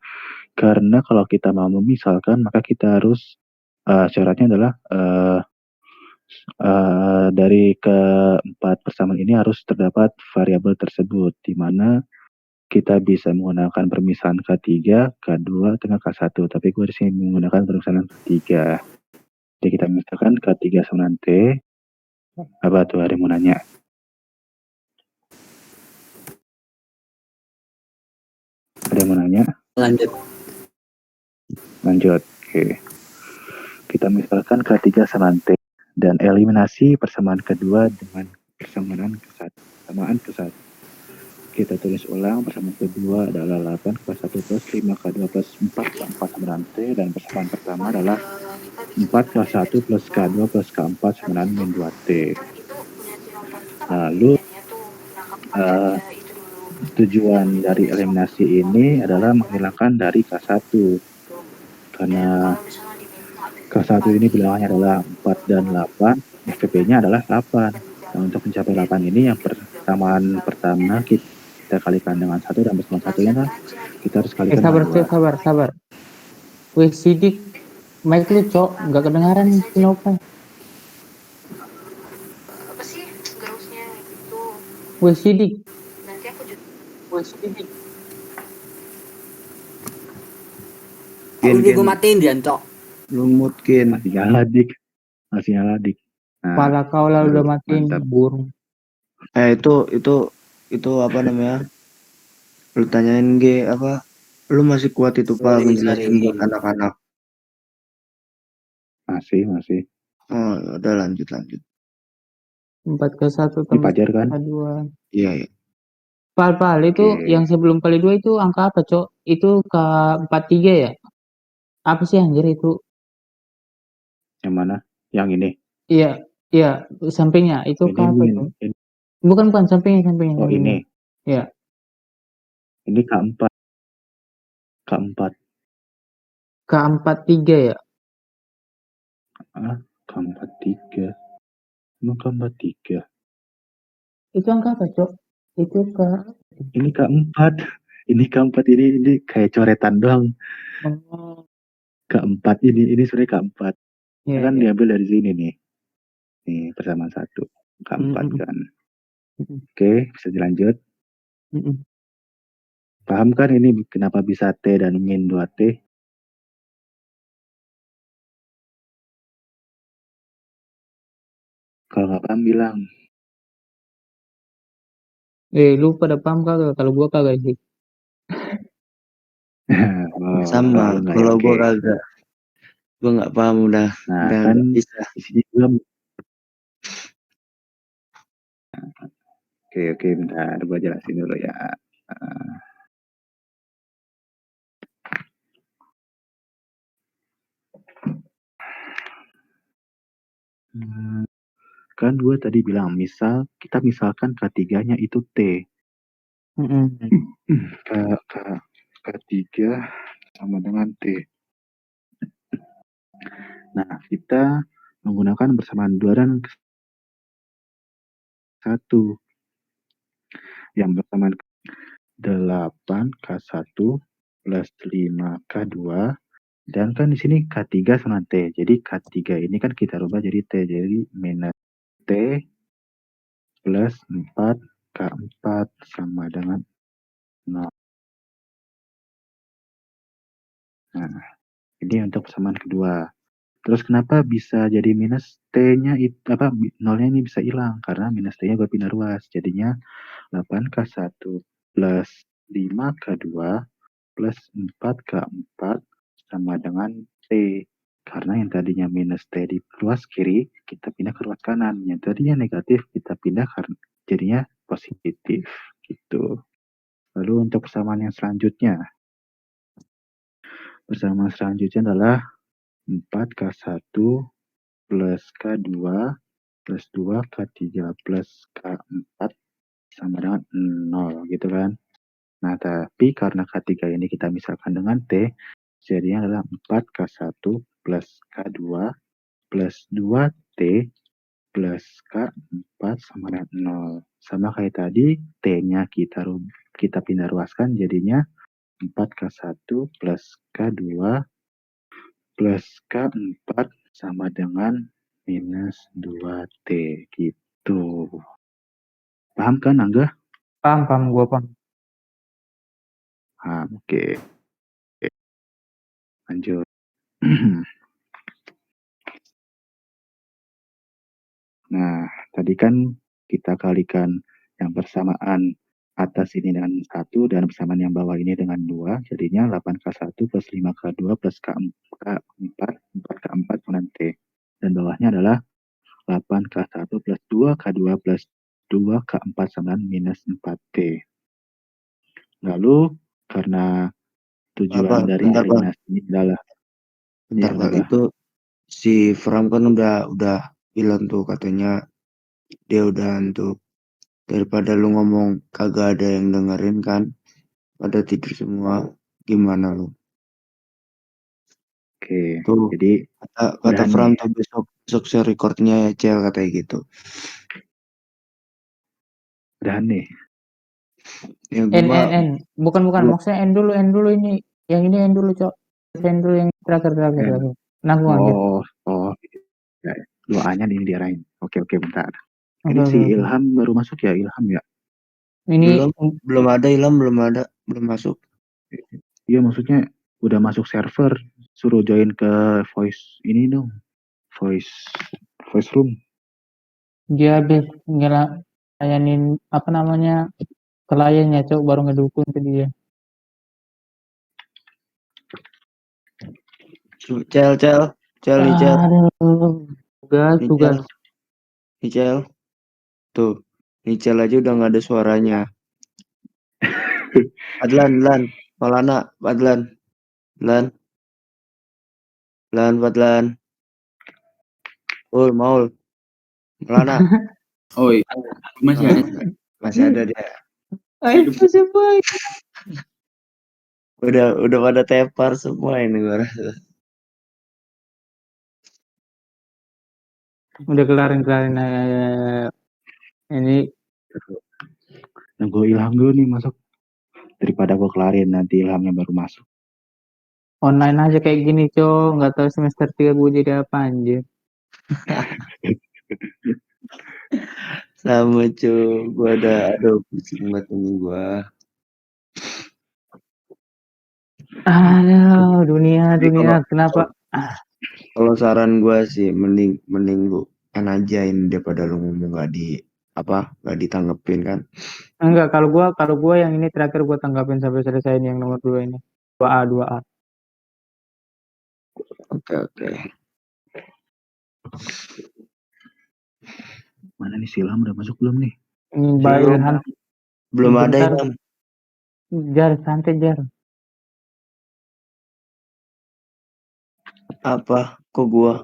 Karena kalau kita mau memisalkan, maka kita harus syaratnya adalah dari keempat persamaan ini harus terdapat variabel tersebut, di mana kita bisa menggunakan permisalan K3, K2, dengan K1. Tapi gue di sini menggunakan permisalan K3. Jadi kita misalkan K3 sama T. Apa tuh, ada yang mau nanya? Ada yang mau nanya? Lanjut. Lanjut. Oke. Kita misalkan K3 sama T. Dan eliminasi persamaan kedua dengan persamaan ke-1. Kita tulis ulang, persamaan kedua adalah 8 K1 plus 5 K2 plus 4 K4 sama dengan T. Dan persamaan pertama adalah 4 K1 plus K2 plus K4 sama dengan min 2T. Lalu tujuan dari eliminasi ini adalah menghilangkan dari K1. Karena K1 ini bilangannya adalah 4 dan 8, FPP-nya adalah 8. Nah, untuk mencapai 8 ini yang persamaan pertama kita kalikan dengan 1 dan persamaan satunya kan kita harus kalikan dengan 2. Sabar. Wih, Sidik. Mic lu, Cok. Nggak kedengaran nih, Sinopal. Apa sih gerusnya gitu? Wih, Sidik. Nanti aku juga. Udah gue matiin dia, Cok. Lumut Kin. Masih nyala dik. Nah, Kepala kau lah udah matiin, mantap. burung. Itu apa namanya? Lu tanyain apa? Lu masih kuat itu Pak Sorry. menjelaskan buat anak-anak? Masih. Oh, udah lanjut. 4 ke 1 Ini Pajar kan? K2. Iya. Pal, itu Oke. yang sebelum kali 2 itu angka apa, Cok? Itu K43 ya? Apa sih anjir itu? Yang mana? Yang ini. Iya, sampingnya. Itu Ini K apa min. tuh? Bukan, sampingnya. Oh, ini. Iya. Ini K4. K43 ya? K43. Emang K43. Itu angka apa, Cok? Itu Ini K4. Ini kayak coretan doang. K4 ini sebenarnya K4. Iya, Kan iya. diambil dari sini nih. Nih, persamaan 1. K4 kan. Oke, bisa dilanjut. Paham kan ini kenapa bisa T dan min 2T? Kalau nggak paham bilang. Lu pada paham kagak? Kalau gua kagak sih. Oh, Sama. enggak ya, Kalau oke. gua kagak. Gua nggak paham udah. Nah, Udah kan nggak bisa. isinya belum. Oke, bentar. Gua jelasin dulu ya. Kan gue tadi bilang, kita misalkan K3-nya itu T. K3 sama dengan T. Nah, kita menggunakan persamaan 2 dan 1. Yang persamaan 8 K1 plus 5 K2. Dan kan di sini K3 sama T. Jadi K3 ini kan kita rubah jadi T. Jadi minus T plus 4 K4 sama dengan 0. Nah, ini untuk persamaan kedua. Terus kenapa bisa jadi minus T-nya itu nolnya ini bisa hilang karena minus T-nya gue pindah ruas. Jadinya 8K1 plus 5K2 plus 4K4 sama dengan T. Karena yang tadinya minus T di ruas kiri, kita pindah ke ruas kanan. Yang tadinya negatif, kita pindah karena jadinya positif. Gitu. Lalu untuk persamaan yang selanjutnya. Persamaan selanjutnya adalah 4K1 plus K2 plus 2K3 plus K4 sama dengan 0 gitu kan. Nah, tapi karena K3 ini kita misalkan dengan T, jadinya adalah 4K1 plus K2 plus 2T plus K4 sama dengan 0. Sama kayak tadi, T-nya kita pindah ruaskan jadinya 4K1 plus K2 plus K4 sama dengan minus 2T gitu. Paham kan, Angga? Paham, gua paham. Oke. Lanjut. Nah, tadi kan kita kalikan yang persamaan atas ini dengan 1 dan persamaan yang bawah ini dengan 2, jadinya 8K1 plus 5K2 plus K4, 4K4 kemudian T. Dan bawahnya adalah 8K1 plus 2K2 plus 2K4 sama dengan minus 4T. Lalu, karena tujuan dari Bentar, Pak. eliminasi ini adalah Bentar, ya, Pak. kenapa? Itu si Fram kan udah bilang tuh katanya dia udah untuk daripada lu ngomong kagak ada yang dengerin kan, pada tidur semua, gimana lu? Oke, Tuh jadi kata udah Fram nih. tuh besok share recordnya ya Cel katanya gitu. Udah nih. Ya gue mah Bukan belum maksudnya end dulu ini. Yang ini end dulu, Cok. End dulu yang terakhir. N. Nanggung aja. Oh, ya, doanya ini diarahin. Oke, bentar. Oke, Ini si oke. Ilham baru masuk ya, Ilham ya? Ini belum ada Ilham belum masuk. Iya, maksudnya udah masuk server, suruh join ke voice ini dong, voice room. dia habis ngelayanin apa namanya kliennya, Cok, baru ngedukung ke dia. Cel nih Cel. Aduh, tugas. Nih Cel. Tuh, nih Cel aja udah nggak ada suaranya. Padlan, Maulana, Padlan, Maul, Maulana. Oi, masih ada. Masih ada dia. Itu siapa? Udah pada tepar semua ini gue rasa. Udah kelarin ini Nunggu Ilham dulu nih masuk, daripada gue kelarin nanti Ilhamnya baru masuk. online aja kayak gini, Cok. Nggak tahu semester 3 gue jadi apa anjir. Sama cuy, gue aduh pusing banget ini gue. Aduh, dunia kenapa? Kalau saran gue sih mending lu anajain daripada lu ngomong nggak ditanggepin kan. Enggak, kalau gua yang ini terakhir gua tanggapin sampai selesai yang nomor 2 ini. 2A. Oke. Mana nih si Ilham udah masuk belum nih? Ini Mbak Ilham. Belum ada Bentar. Ilham. Jar, santai Jar. Apa? Kok gua?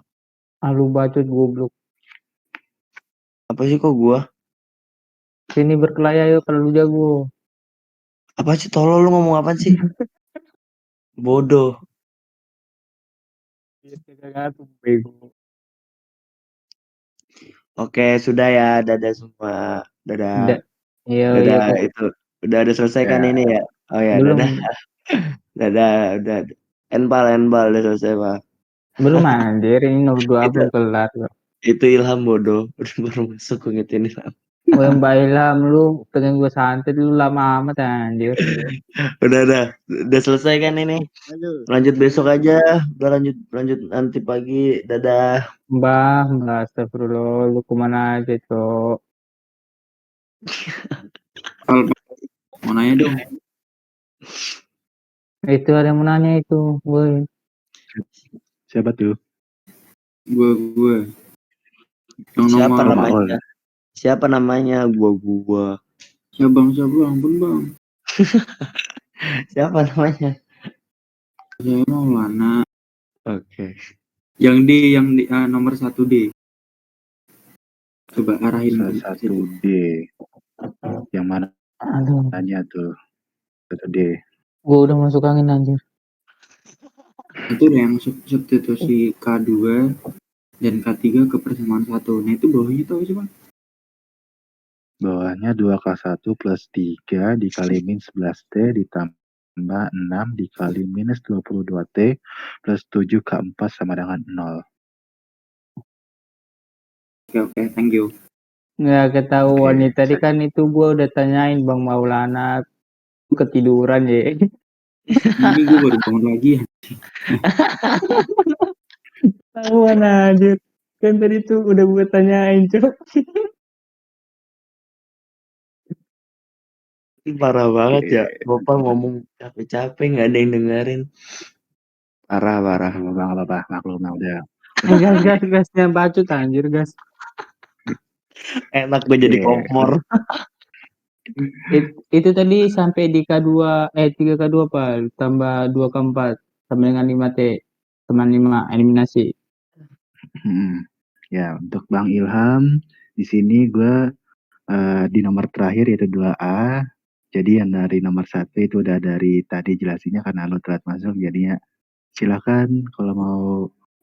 Lu bacot goblok. Apa sih kok gua? Sini berkelahi yuk kalau lu jago. Apa sih tolol lu ngomong apa sih? Bodoh. Oke, sudah ya. Dadah semua. Dadah. Iya kok. Itu. Udah ada selesai kan Ya. ini ya? Oh ya, Belum. dadah. Udah. Enbal udah selesai, Pak. Belum anjir, ini nomor 2 belum kelar. Itu Ilham bodoh. Udah baru masuk ngingetin Ilham. Mbak Ilham, lu pengen gue santai lu lama amat anjir. Udah selesai kan ini? Lanjut besok aja. Udah lanjut nanti pagi. Dadah. Mbah, astagfirullah, lu kemana aja, Cok? Mau nanya dong. Itu ada yang mau nanya itu, boy. Siapa tuh? Gue. Yang Siapa nomor namanya? Siapa namanya? Gua. Sabang ampun bang. Siapa namanya? Saya Maulana. Oke. Yang D, nomor 1D. Coba arahin. 1D. Yang mana? Aduh. Tanya tuh. 1D. Gue udah masuk angin anjir. Itu yang substitusi K2 dan K3 ke persamaan 1. Nah itu bawahnya tahu sih bang? Bawahnya 2K1 plus 3 dikali min 11T ditambah 6 dikali minus 22T plus 7K4 sama dengan 0. Oke, thank you. Nggak ketahuan Oke, nih, tadi kan itu gue udah tanyain Bang Maulana, ketiduran ya. Ini gue baru bangun lagi ya. Tahuan anjir. Kan tadi tuh udah gue tanyain, Cok. Parah banget ya. Oke. Bapak ngomong capek-capek nggak ada yang dengerin. Parah, parah. Bang apa maklum nah udah Gasnya bacot anjir, gas. Enak gue jadi oke. kompor. Itu tadi sampai di K2, 3 K2 Pak, tambah 2 K4 sama dengan 5T. Teman 5 eliminasi. Ya, untuk Bang Ilham di sini gue di nomor terakhir yaitu 2A. Jadi yang dari nomor 1 itu udah dari tadi jelasinnya karena lo telat masuk jadinya silakan kalau mau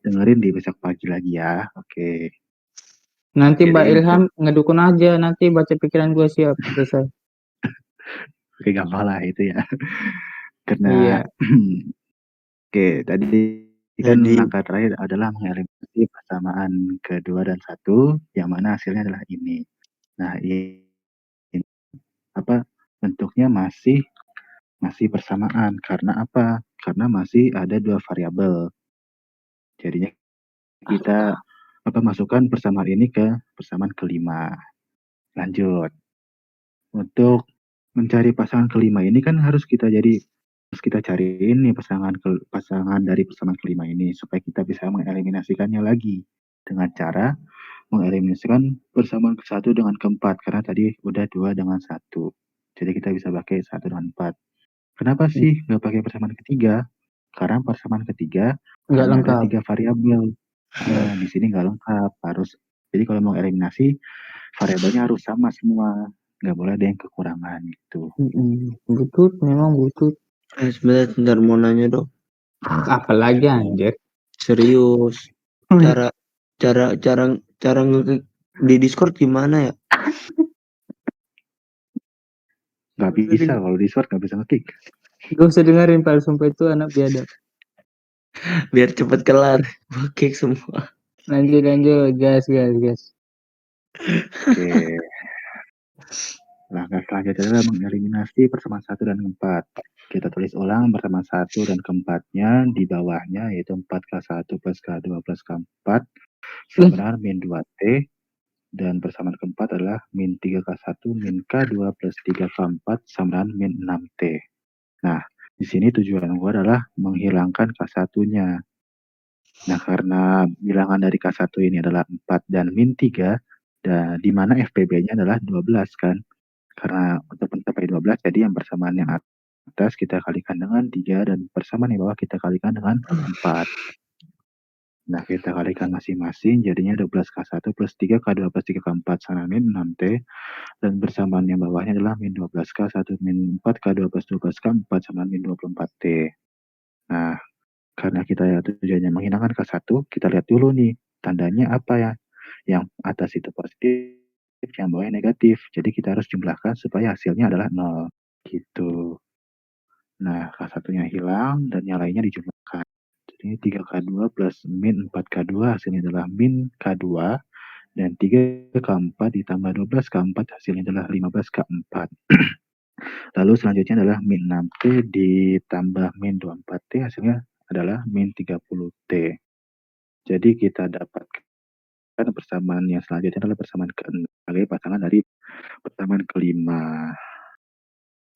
dengerin di besok pagi lagi ya. Oke. Nanti Mbak Jadi Ilham untuk ngedukun aja, nanti baca pikiran gue siap, selesai. oke gampang lah itu ya. Karena Iya. oke tadi kan Jadi langkah terakhir adalah mengeliminasi persamaan kedua dan satu yang mana hasilnya adalah ini. Nah, ini apa bentuknya masih persamaan karena apa? Karena masih ada dua variabel. Jadinya kita masukkan persamaan ini ke persamaan kelima. Lanjut. Untuk mencari pasangan kelima ini kan harus kita cariin nih pasangan dari persamaan kelima ini supaya kita bisa mengeliminasikannya lagi dengan cara mengeliminasikan persamaan ke satu dengan keempat karena tadi udah dua dengan satu. Jadi kita bisa pakai satu dengan empat. Kenapa sih nggak pakai persamaan ketiga? Karena persamaan ketiga Nggak hanya ada lengkap. 3 variabel. Di sini nggak lengkap, jadi kalau mau eliminasi variabelnya harus sama semua, nggak boleh ada yang kekurangan gitu. Butut, memang butut. sebentar mau nanya dong. Apalagi anjir. Serius. Cara cara cara cara di Discord gimana ya? Nggak bisa kalau di Discord nggak bisa ngekick. Gak usah dengerin Pak, sumpah itu anak biadab. Biar cepet kelar. Oke semua. Lanjut, gas. Oke. Langkah selanjutnya adalah mengeliminasi persamaan 1 dan 4. Kita tulis ulang persamaan 1 dan keempatnya di bawahnya yaitu 4K1 plus K2 plus K4 sama dengan min 2T dan persamaan keempat adalah min 3K1 min K2 plus 3K4 sama dengan min 6T. Nah, di sini tujuan gue adalah menghilangkan K1-nya. Nah, karena bilangan dari K1 ini adalah 4 dan min 3, dan di mana FPB-nya adalah 12 kan. Karena untuk mencapai 12, jadi yang persamaan yang atas kita kalikan dengan 3 dan persamaan yang bawah kita kalikan dengan 4. Nah, kita kalikan masing-masing, jadinya 12K1 plus 3K2 plus 3K4 sama min 6T, dan persamaan yang bawahnya adalah min 12K1 min 4K2 plus 12K4 sama min 24T. Nah, karena kita tujuannya menghilangkan K1, kita lihat dulu nih, tandanya apa ya? Yang atas itu positif, yang bawahnya negatif. Jadi kita harus jumlahkan supaya hasilnya adalah 0. Gitu. Nah, K1-nya hilang dan yang lainnya dijumlahkan. Jadi 3K2 plus min 4K2 hasilnya adalah min K2 dan 3K4 ditambah 12K4 hasilnya adalah 15K4. Lalu selanjutnya adalah min 6T ditambah min 24T hasilnya adalah min 30T. Jadi kita dapatkan persamaan yang selanjutnya adalah persamaan ke-6 sebagai pasangan dari persamaan kelima.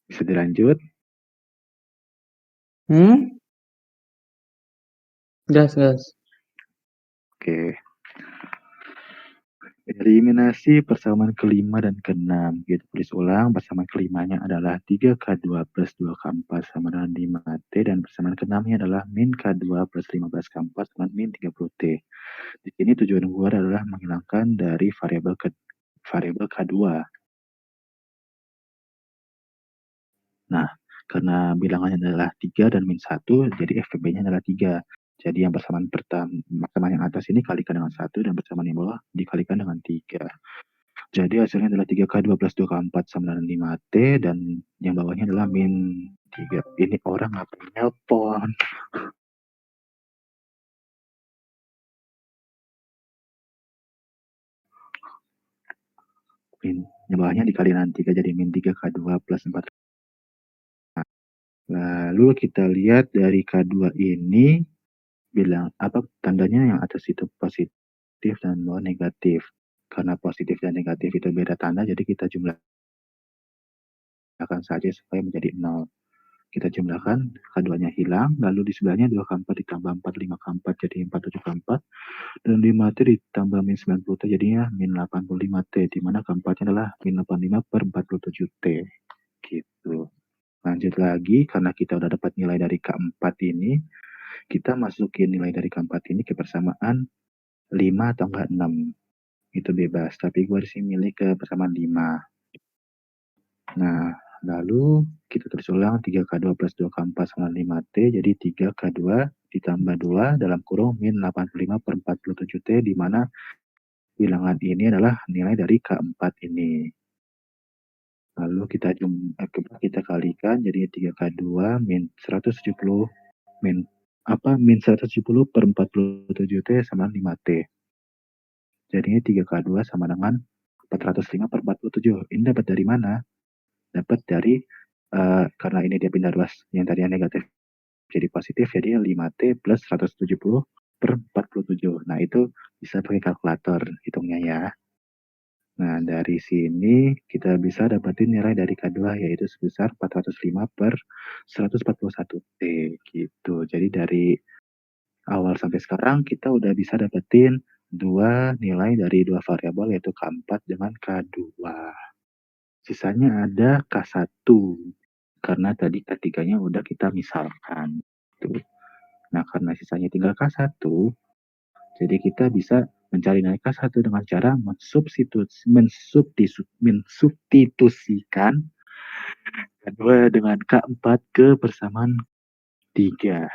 Bisa dilanjut? Gas. Oke. Eliminasi persamaan kelima dan keenam. Kita tulis ulang, persamaan kelimanya adalah 3K2 plus 2K4 sama dengan 5T, dan persamaan keenamnya adalah min K2 plus 15K4 sama min 30T. Di sini tujuan gue adalah menghilangkan dari variabel K2. Nah, karena bilangannya adalah 3 dan min 1, jadi FPB-nya adalah 3. Jadi yang persamaan yang atas ini kalikan dengan 1 dan persamaan yang bawah dikalikan dengan 3. Jadi hasilnya adalah 3K2 plus 2K4 sama dengan 5T dan yang bawahnya adalah min 3. Ini orang ngapain nelpon? Min yang bawahnya dikali dengan 3 jadi min 3K2 plus 4. Lalu kita lihat dari K2 ini bilang apa tandanya yang atas itu positif dan bawah negatif. Karena positif dan negatif itu beda tanda, jadi kita jumlahkan saja supaya menjadi 0. Kita jumlahkan, K2-nya hilang, lalu di sebelahnya 2K4 ditambah 4, 5K4 jadi 47K4, dan 5T ditambah min 90T jadinya min 85T, di mana K4-nya adalah min 85 per 47T. Gitu. Lanjut lagi, karena kita udah dapat nilai dari K4 ini, kita masukin nilai dari K4 ini ke persamaan 5 atau enggak 6. Itu bebas, tapi gue disini milih ke persamaan 5. Nah, lalu kita tulis ulang 3K2 plus 2K4 sama 5T, jadi 3K2 ditambah 2 dalam kurung min 85 per 47T, di mana bilangan ini adalah nilai dari K4 ini. Lalu kita kalikan, jadi 3K2 min 170 min 170 per 47T sama 5T. Jadinya 3K2 sama dengan 405 per 47. Ini dapat dari mana? Dapat dari karena ini dia pindah ruas yang tadinya negatif jadi positif, jadi 5T plus 170 per 47. Nah, itu bisa pakai kalkulator hitungnya ya. Nah, dari sini kita bisa dapetin nilai dari K2 yaitu sebesar 405 per 141T gitu. Jadi dari awal sampai sekarang kita udah bisa dapetin dua nilai dari dua variabel yaitu K4 dengan K2. Sisanya ada K1 karena tadi K3-nya udah kita misalkan. Tuh. Nah, karena sisanya tinggal K1, jadi kita bisa mencari nilai K1 dengan cara mensubstitusikan K2 dengan K4 ke persamaan 3.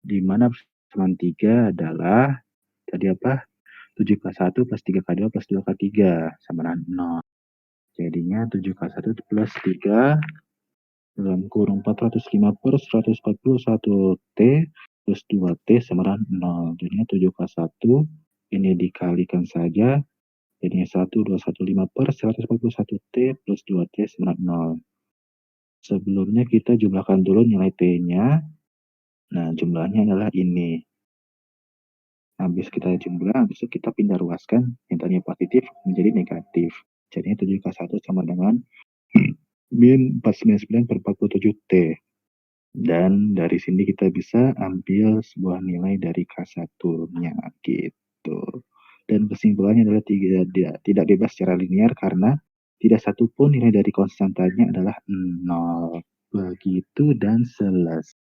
Di mana persamaan 3 adalah tadi apa? 7K1 plus 3K2 plus 2K3 sama dengan 0. Jadinya 7K1 plus 3 dalam kurung 405 per 141T plus 2T sama dengan 0. Jadinya 7K1 ini dikalikan saja. Jadinya 1215 per 141T plus 2T sama dengan 0. Sebelumnya kita jumlahkan dulu nilai T-nya. Nah, jumlahnya adalah ini. Habis kita jumlah, habis itu kita pindah ruaskan yang tadinya positif menjadi negatif. Jadinya 7K1 sama dengan min 499 per 47T. Dan dari sini kita bisa ambil sebuah nilai dari K1-nya gitu. Dan kesimpulannya adalah tidak bebas secara linear karena tidak satupun nilai dari konstantanya adalah 0. Begitu dan selesai.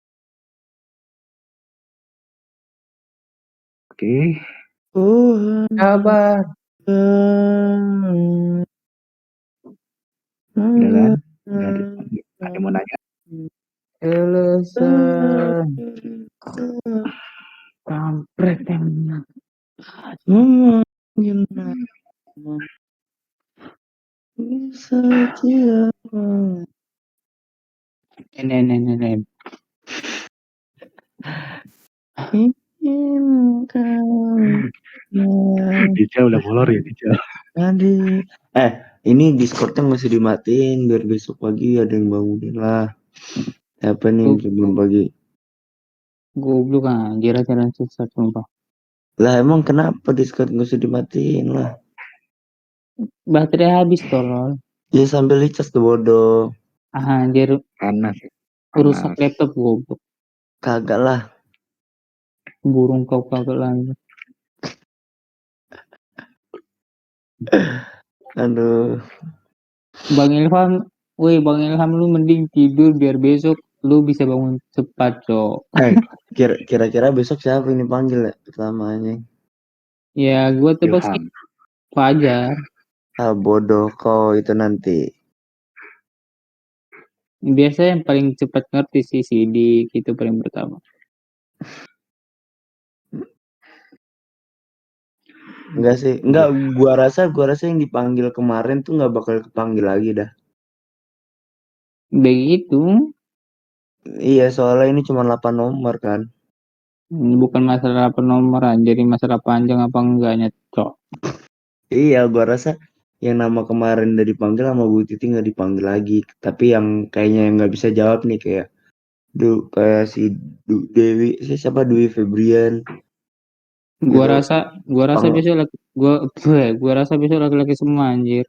Oke. Kabar. Udah kan? Ada mau nanya? Selesai. Kampret emang. Nenek. Dica udah molor ya, Dica. Aduh. Ini Discordnya masih dimatiin biar besok pagi ada yang bangunin lah. Apa nih sebelum pagi? Goblok anjir ajaran sesat sumpah. Lah emang kenapa Discord nggak usah dimatiin lah? Baterai habis tolol. Ya sambil licas tuh bodoh. Anjir Panas. rusak laptop goblok. Kagak lah. Burung kau kagak lagi. Aduh. Bang Ilham lu mending tidur biar besok lu bisa bangun cepat, Cok. Kira-kira besok siapa ini panggil ya pertamanya? Ya, gua tebak sih Ilham. Fajar. Bodoh kau itu nanti. Biasa yang paling cepat ngerti sih Sidik itu paling pertama. Enggak sih, gua rasa yang dipanggil kemarin tuh nggak bakal kepanggil lagi dah. Begitu. Iya, soalnya ini cuma 8 nomor kan. Bukan masalah nomor jadi masalah panjang apa enggaknya, Cok. Iya, gua rasa yang nama kemarin udah dipanggil sama Bu Titi nggak dipanggil lagi. Tapi yang kayaknya yang nggak bisa jawab nih kayak kayak si Dewi, siapa Dewi Febrian. Gua Gitu. rasa besok gua rasa besok laki-laki semua anjir.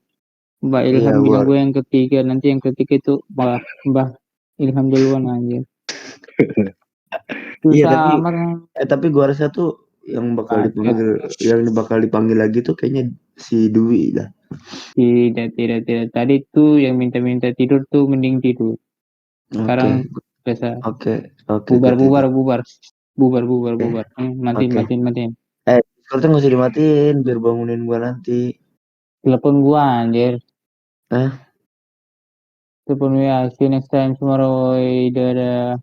Mbak Iya, Ilham bilang gue yang ketiga, nanti yang ketiga itu Mbah Ilham duluan anjir. Iya, Susah amat. tapi gua rasa tuh yang bakal dipanggil lagi tuh kayaknya si Dwi dah. Tidak. Tadi tuh yang minta tidur tuh mending tidur. Sekarang biasa. Oke. Bubar. Matiin. Discordnya nggak usah dimatiin biar bangunin gua nanti. Telepon gua anjir. Hah? Telepon WA. See you next time tomorrow. Dadah.